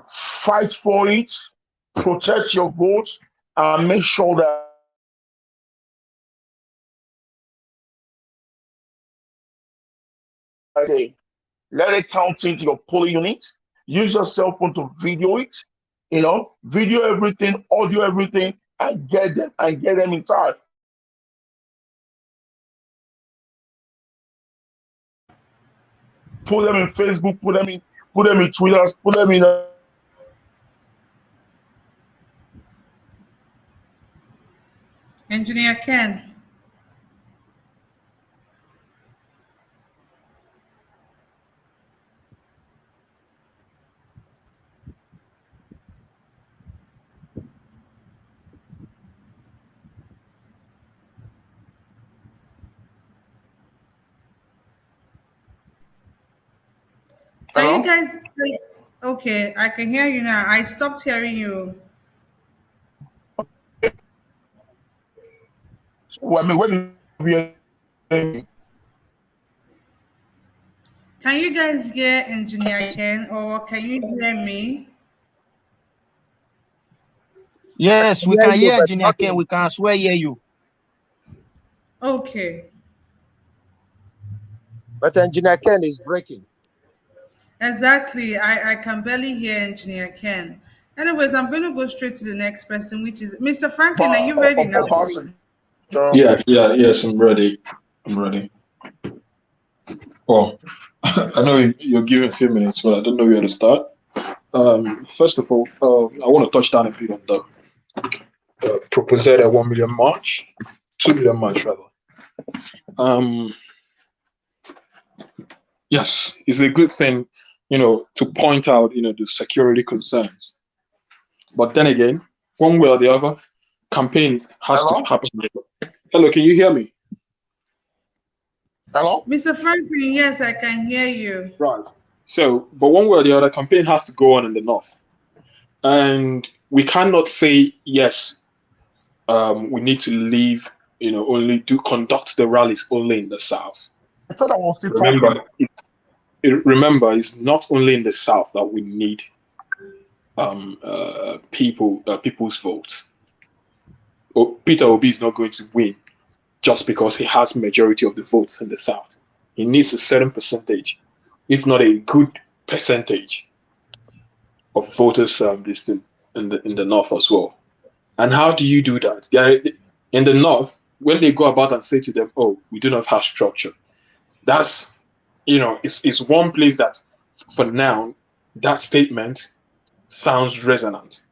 fight for it, protect your votes, and make sure that let it count into your polling unit. Use your cell phone to video it. Video everything, audio everything, and get them in time. Put them in Facebook, put them in Twitter, put them in. Engineer Ken. Can you guys? Okay, I can hear you now. I stopped hearing you. Well, I mean, when we Can you guys hear Engineer Ken, or can you hear me? Yes, we can hear Engineer Ken. We can swear hear you. Okay. But Engineer Ken is breaking. Exactly. I can barely hear Engineer Ken. Anyways, I'm going to go straight to the next person, which is Mr. Franklin. Are you ready now? Yes, I'm ready. Well, I know you're giving a few minutes, but I don't know where to start. First of all, I want to touch down a bit on the proposed 1 million march, 2 million march rather. Yes, it's a good thing, to point out, the security concerns. But then again, one way or the other, campaigns has to happen. Hello, can you hear me? Hello? Mr. Franklin, yes, I can hear you. Right. So, but one way or the other, campaign has to go on in the north. And we cannot say, yes, we need to leave, conduct the rallies only in the south. I thought I was still Remember, it's not only in the south that we need people's vote. Peter Obi is not going to win just because he has majority of the votes in the south. He needs a certain percentage, if not a good percentage, of voters in the north as well. And how do you do that? In the north, when they go about and say to them, "Oh, we do not have structure," that's it's one place that, for now, that statement sounds resonant.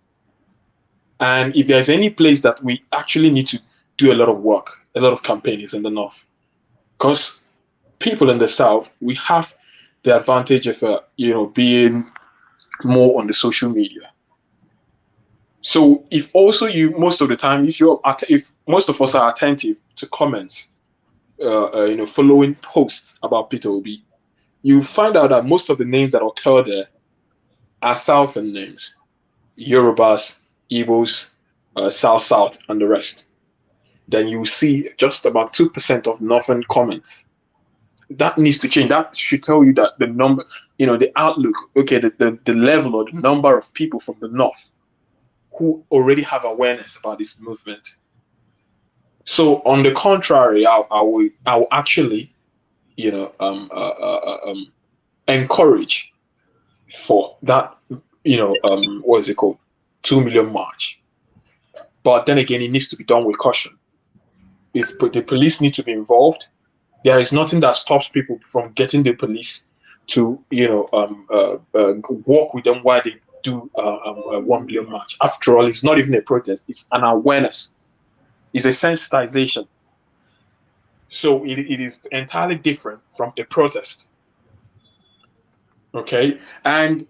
And if there's any place that we actually need to do a lot of work, a lot of campaigns in the north, because people in the south, we have the advantage of being more on the social media. So if also most of the time, if most of us are attentive to comments, following posts about Peter Obi, you find out that most of the names that occur there are Southern names: Yorubas, Igbos, South, and the rest. Then you see just about 2% of Northern comments. That needs to change. That should tell you that the number, the outlook, the level or the number of people from the North who already have awareness about this movement. So on the contrary, I will actually, encourage for that what is it called? 2 million march. But then again, it needs to be done with caution. If the police need to be involved, there is nothing that stops people from getting the police to, work with them while they do a 1 million march. After all, it's not even a protest; it's an awareness. It's a sensitization. So it is entirely different from a protest. Okay, and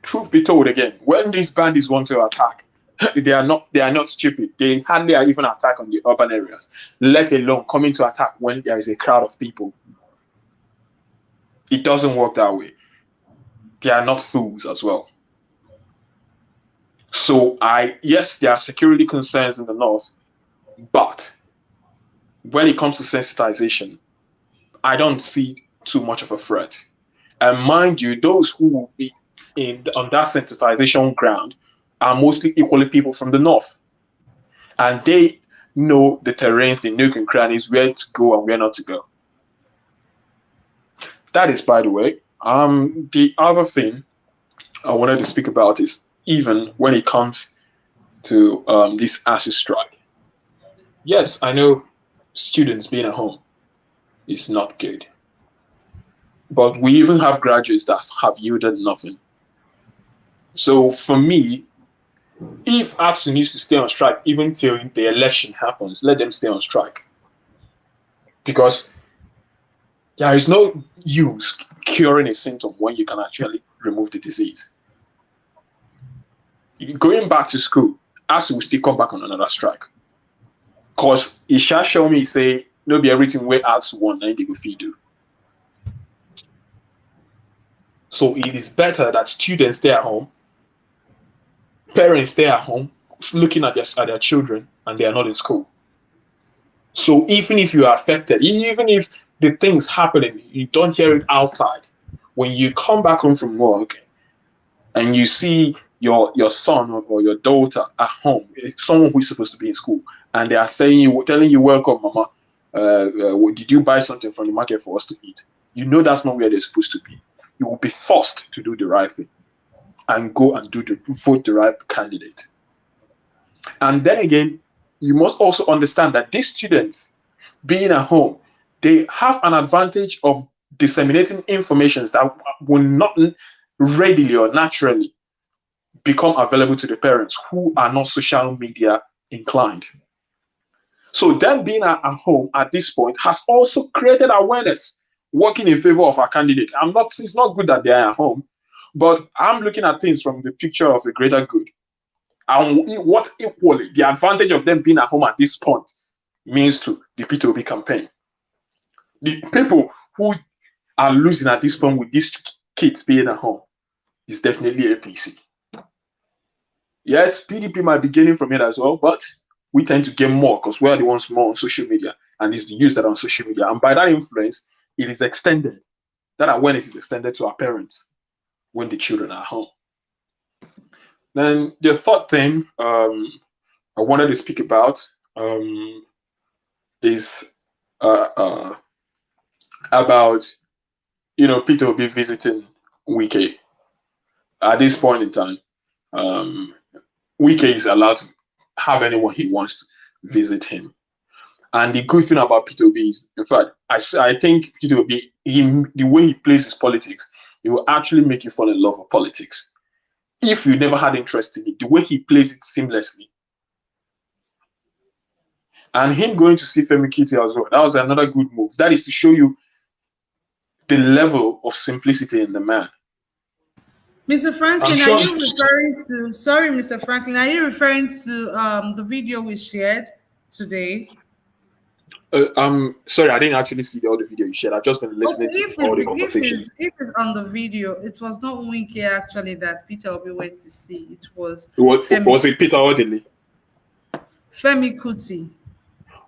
truth be told, again, when these bandits want to attack, they are not stupid. They hardly even attack on the urban areas, let alone coming to attack when there is a crowd of people. It doesn't work that way. They are not fools as well. So yes, there are security concerns in the north, but when it comes to sensitization, I don't see too much of a threat. And mind you, those who will be on that sensitization ground are mostly equally people from the north. And they know the terrains, the nook and crannies, where to go and where not to go. That is, by the way, the other thing I wanted to speak about is even when it comes to this ASU strike. Yes, I know students being at home is not good. But we even have graduates that have yielded nothing. So for me, if ASU needs to stay on strike even till the election happens, let them stay on strike. Because there is no use curing a symptom when you can actually remove the disease. Going back to school, ASU will still come back on another strike. Because it shall show me, say, no be everything where ASU want, and they go feed you. So it is better that students stay at home, parents stay at home, looking at their children, and they are not in school. So even if you are affected, even if the things happening, you don't hear it outside, when you come back home from work and you see your son or your daughter at home, it's someone who's supposed to be in school, and they are telling you, welcome, mama, did you buy something from the market for us to eat? You know that's not where they're supposed to be. You will be forced to do the right thing and go and vote the right candidate. And then again, you must also understand that these students being at home, they have an advantage of disseminating information that will not readily or naturally become available to the parents who are not social media inclined. So them being at home at this point has also created awareness, working in favor of our candidate. It's not good that they are at home, but I'm looking at things from the picture of a greater good. And what equally the advantage of them being at home at this point means to the P2B campaign. The people who are losing at this point with these kids being at home is definitely APC. Yes, PDP might be gaining from it as well, but we tend to gain more because we are the ones more on social media, and it's the use that on social media. And by that influence, it is extended. That awareness is extended to our parents when the children are home. Then the third thing I wanted to speak about is about Peter will be visiting Wike. At this point in time, Wike is allowed to have anyone he wants visit him. And the good thing about Peter Obi is, in fact, I think Peter Obi, the way he plays his politics, it will actually make you fall in love with politics. If you never had interest in it, the way he plays it seamlessly. And him going to see Femi Kuti as well, that was another good move. That is to show you the level of simplicity in the man. Mr. Franklin, are you referring to, sorry, Mr. Franklin, are you referring to the video we shared today? Sorry, I didn't actually see the other video you shared. I've just been listening to all the conversations. If it's on the video, it was not Wike actually that Peter Obi went to see. It was Femi. Was it Peter Odili? Femi Kuti.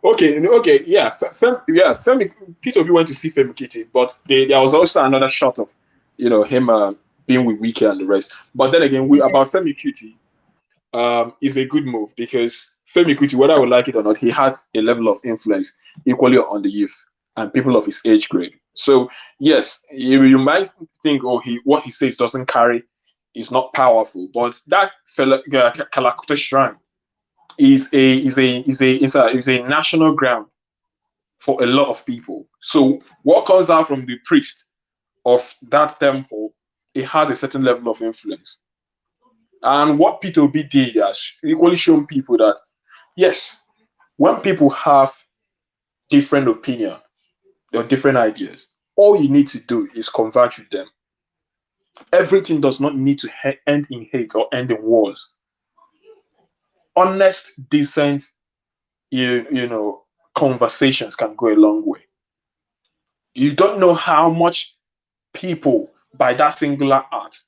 Okay, yeah. Femi, Peter Obi went to see Femi Kuti, but there was also another shot of, him being with Wike and the rest. But then again, about Femi Kuti, is a good move because Femi Kuti, whether I would like it or not, he has a level of influence equally on the youth and people of his age grade. So yes, you might think, what he says doesn't carry is not powerful, but that Kalakuta shrine is a national ground for a lot of people. So what comes out from the priest of that temple, it has a certain level of influence. And what Peter Obi did has equally shown people that yes, when people have different opinion or different ideas, all you need to do is converge with them. Everything does not need to end in hate or end in wars. Honest, decent, conversations can go a long way. You don't know how much people by that singular act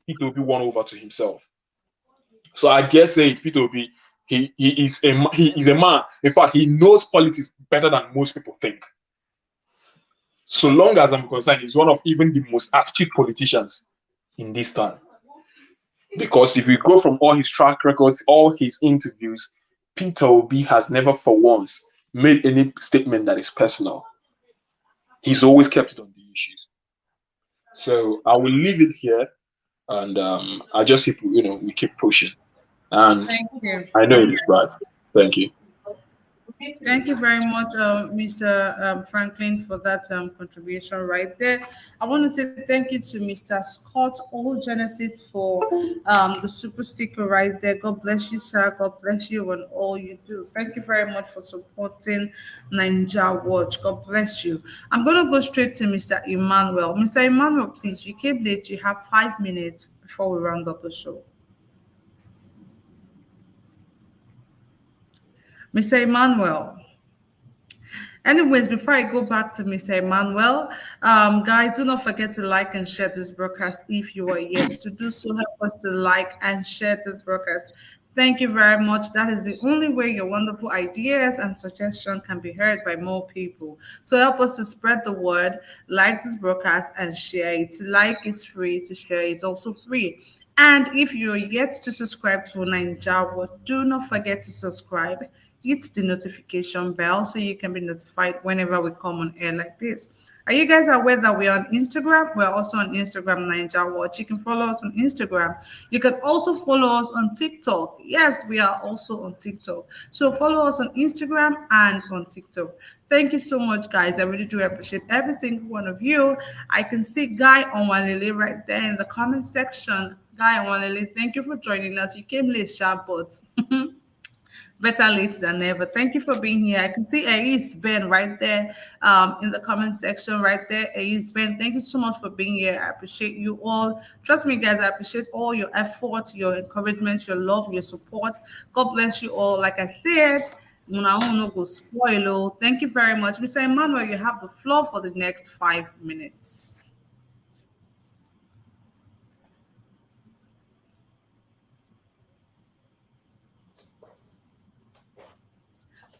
Peter Obi won over to himself. So I dare say it, Peter Obi, he is a man. In fact, he knows politics better than most people think. So long as I'm concerned, he's one of even the most astute politicians in this time. Because if we go from all his track records, all his interviews, Peter Obi has never for once made any statement that is personal. He's always kept it on the issues. So I will leave it here, and I just hope we keep pushing. And Thank you. I know it is bad. Thank you. Thank you very much, Mr. Franklin, for that contribution right there. I want to say thank you to Mr. Scott All Genesis for the super sticker right there. God bless you, sir. God bless you on all you do. Thank you very much for supporting Ninja Watch. God bless you. I'm going to go straight to Mr. Emmanuel. Mr. Emmanuel, please, you came late. You have 5 minutes before we round up the show. Mr. Emmanuel. Anyways, before I go back to Mr. Emmanuel, guys, do not forget to like and share this broadcast if you are yet to do so. Help us to like and share this broadcast. Thank you very much. That is the only way your wonderful ideas and suggestions can be heard by more people. So help us to spread the word, like this broadcast and share it. To like is free, to share is also free. And if you're yet to subscribe to Ninja, do not forget to subscribe. Hit the notification bell so you can be notified whenever we come on air like this. Are you guys aware that we're on Instagram? We're also on Instagram, Ninja Watch. You can follow us on Instagram. You can also follow us on TikTok. Yes, we are also on TikTok. So follow us on Instagram and on TikTok. Thank you so much, guys. I really do appreciate every single one of you. I can see Guy Onwalele right there in the comment section. Guy Onwalele, thank you for joining us. You came late, sharp, but better late than never. Thank you for being here. I can see Ace Ben right there in the comment section right there. Ace Ben, thank you so much for being here. I appreciate you all. Trust me, guys, I appreciate all your effort, your encouragement, your love, your support. God bless you all. Like I said, go spoil. Thank you very much. Mr. Emmanuel, you have the floor for the next 5 minutes.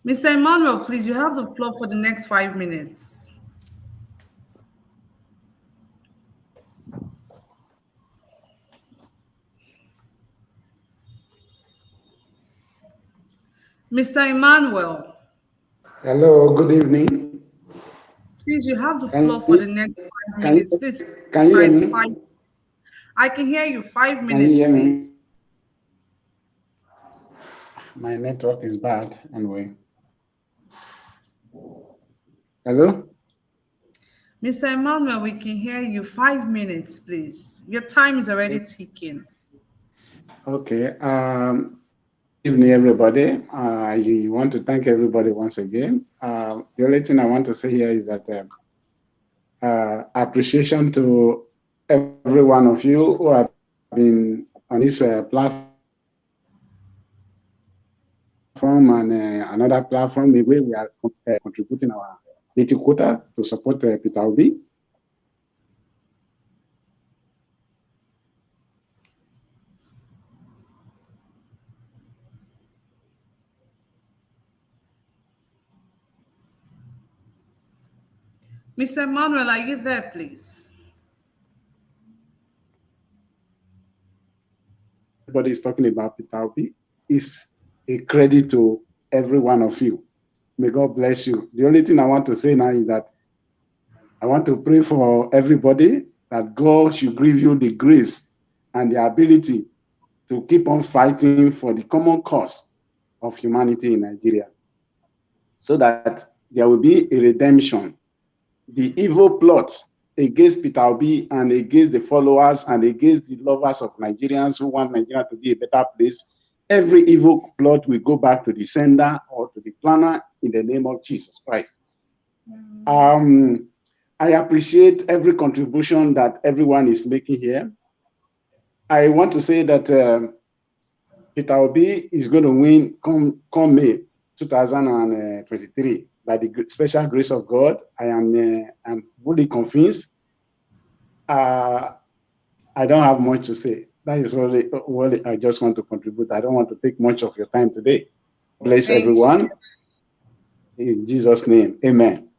Mr. Emmanuel, please, you have the floor for the next 5 minutes. Mr. Emmanuel. Hello, good evening. Please, you have the floor for the next 5 minutes. Please. Can you hear me? I can hear you. 5 minutes, please. My network is bad anyway. Hello? Mr. Emmanuel, we can hear you. 5 minutes, please. Your time is already ticking. Okay. Evening, everybody. I want to thank everybody once again. The only thing I want to say here is that appreciation to every one of you who have been on this platform and another platform. Maybe we are contributing our little quota to support Peter Obi. Mr. Emmanuel, are you there, please? Everybody is talking about Peter Obi. It's a credit to every one of you. May God bless you. The only thing I want to say now is that I want to pray for everybody that God should give you the grace and the ability to keep on fighting for the common cause of humanity in Nigeria, so that there will be a redemption. The evil plot against Peter Obi and against the followers and against the lovers of Nigerians who want Nigeria to be a better place, every evil plot will go back to the sender or to the planner in the name of Jesus Christ. I appreciate every contribution that everyone is making here. I want to say that Peter Obi is going to win come May 2023 by the special grace of God. I'm fully convinced. I don't have much to say. That is really what I just want to contribute. I don't want to take much of your time today. Bless everyone. In Jesus' name, amen.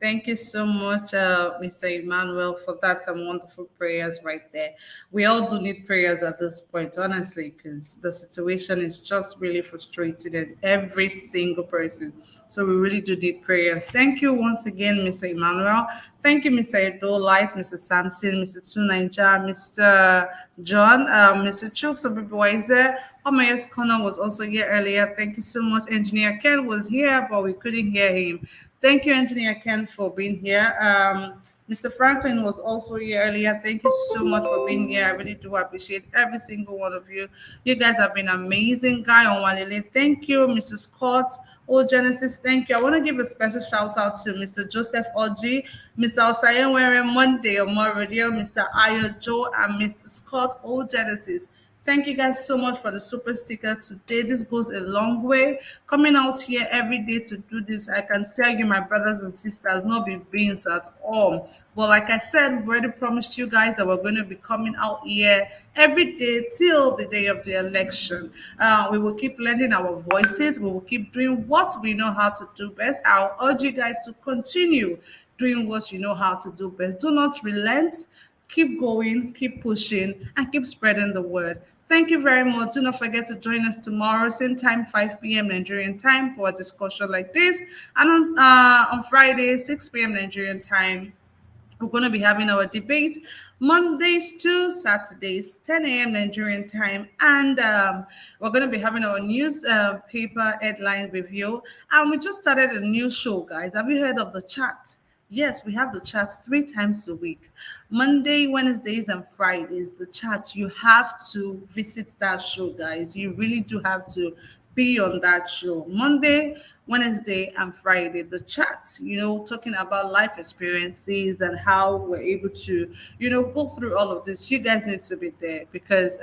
Thank you so much, Mr. Emmanuel, for that wonderful prayers right there. We all do need prayers at this point, honestly, because the situation is just really frustrated and every single person. So we really do need prayers. Thank you once again, Mr. Emmanuel. Thank you, Mr. Edo Light, Mr. Samson, Mr. Tunaija, Mr. John, Mr. Chooks of Wiser. Omayas Connor was also here earlier. Thank you so much. Engineer Ken was here, but we couldn't hear him. Thank you, Engineer Ken, for being here. Mr. Franklin was also here earlier. Thank you so much for being here. I really do appreciate every single one of you. You guys have been amazing. Guy on Walele, thank you. Mr. Scott, Oh Genesis, thank you. I want to give a special shout out to Mr. Joseph Oji, Mr. Osayenwere Monday on More Radio, Mr. Ayo Joe, and Mr. Scott, Oh Genesis. Thank you guys so much for the super sticker today. This goes a long way. Coming out here every day to do this, I can tell you, my brothers and sisters, not be beans at all. But like I said, we've already promised you guys that we're going to be coming out here every day till the day of the election. We will keep lending our voices. We will keep doing what we know how to do best. I'll urge you guys to continue doing what you know how to do best. Do not relent. Keep going, keep pushing, and keep spreading the word. Thank you very much. Do not forget to join us tomorrow, same time, 5 p.m. Nigerian time for a discussion like this. And on Friday, 6 p.m. Nigerian time, we're going to be having our debate Mondays to Saturdays, 10 a.m. Nigerian time. And we're going to be having our newspaper headline review. And we just started a new show, guys. Have you heard of the chat? Yes, we have the chats 3 times a week. Monday, Wednesdays, and Fridays. The chat, you have to visit that show, guys. You really do have to be on that show. Monday, Wednesday, and Friday. The chat, talking about life experiences and how we're able to, go through all of this. You guys need to be there because,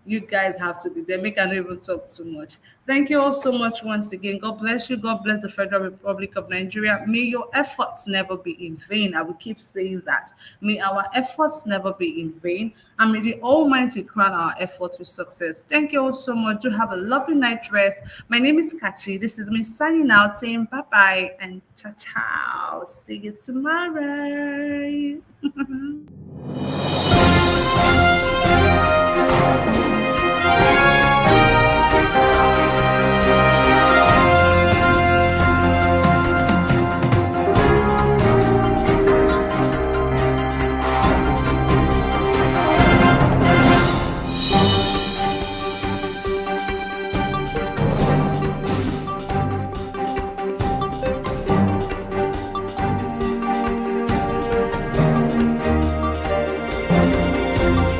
you guys have to be there. Make I not even talk too much. Thank you all so much once again. God bless you. God bless the Federal Republic of Nigeria. May your efforts never be in vain. I will keep saying that. May our efforts never be in vain. And may the Almighty crown our efforts with success. Thank you all so much. Do have a lovely night rest. My name is Kachi. This is me signing out saying bye-bye and ciao. See you tomorrow.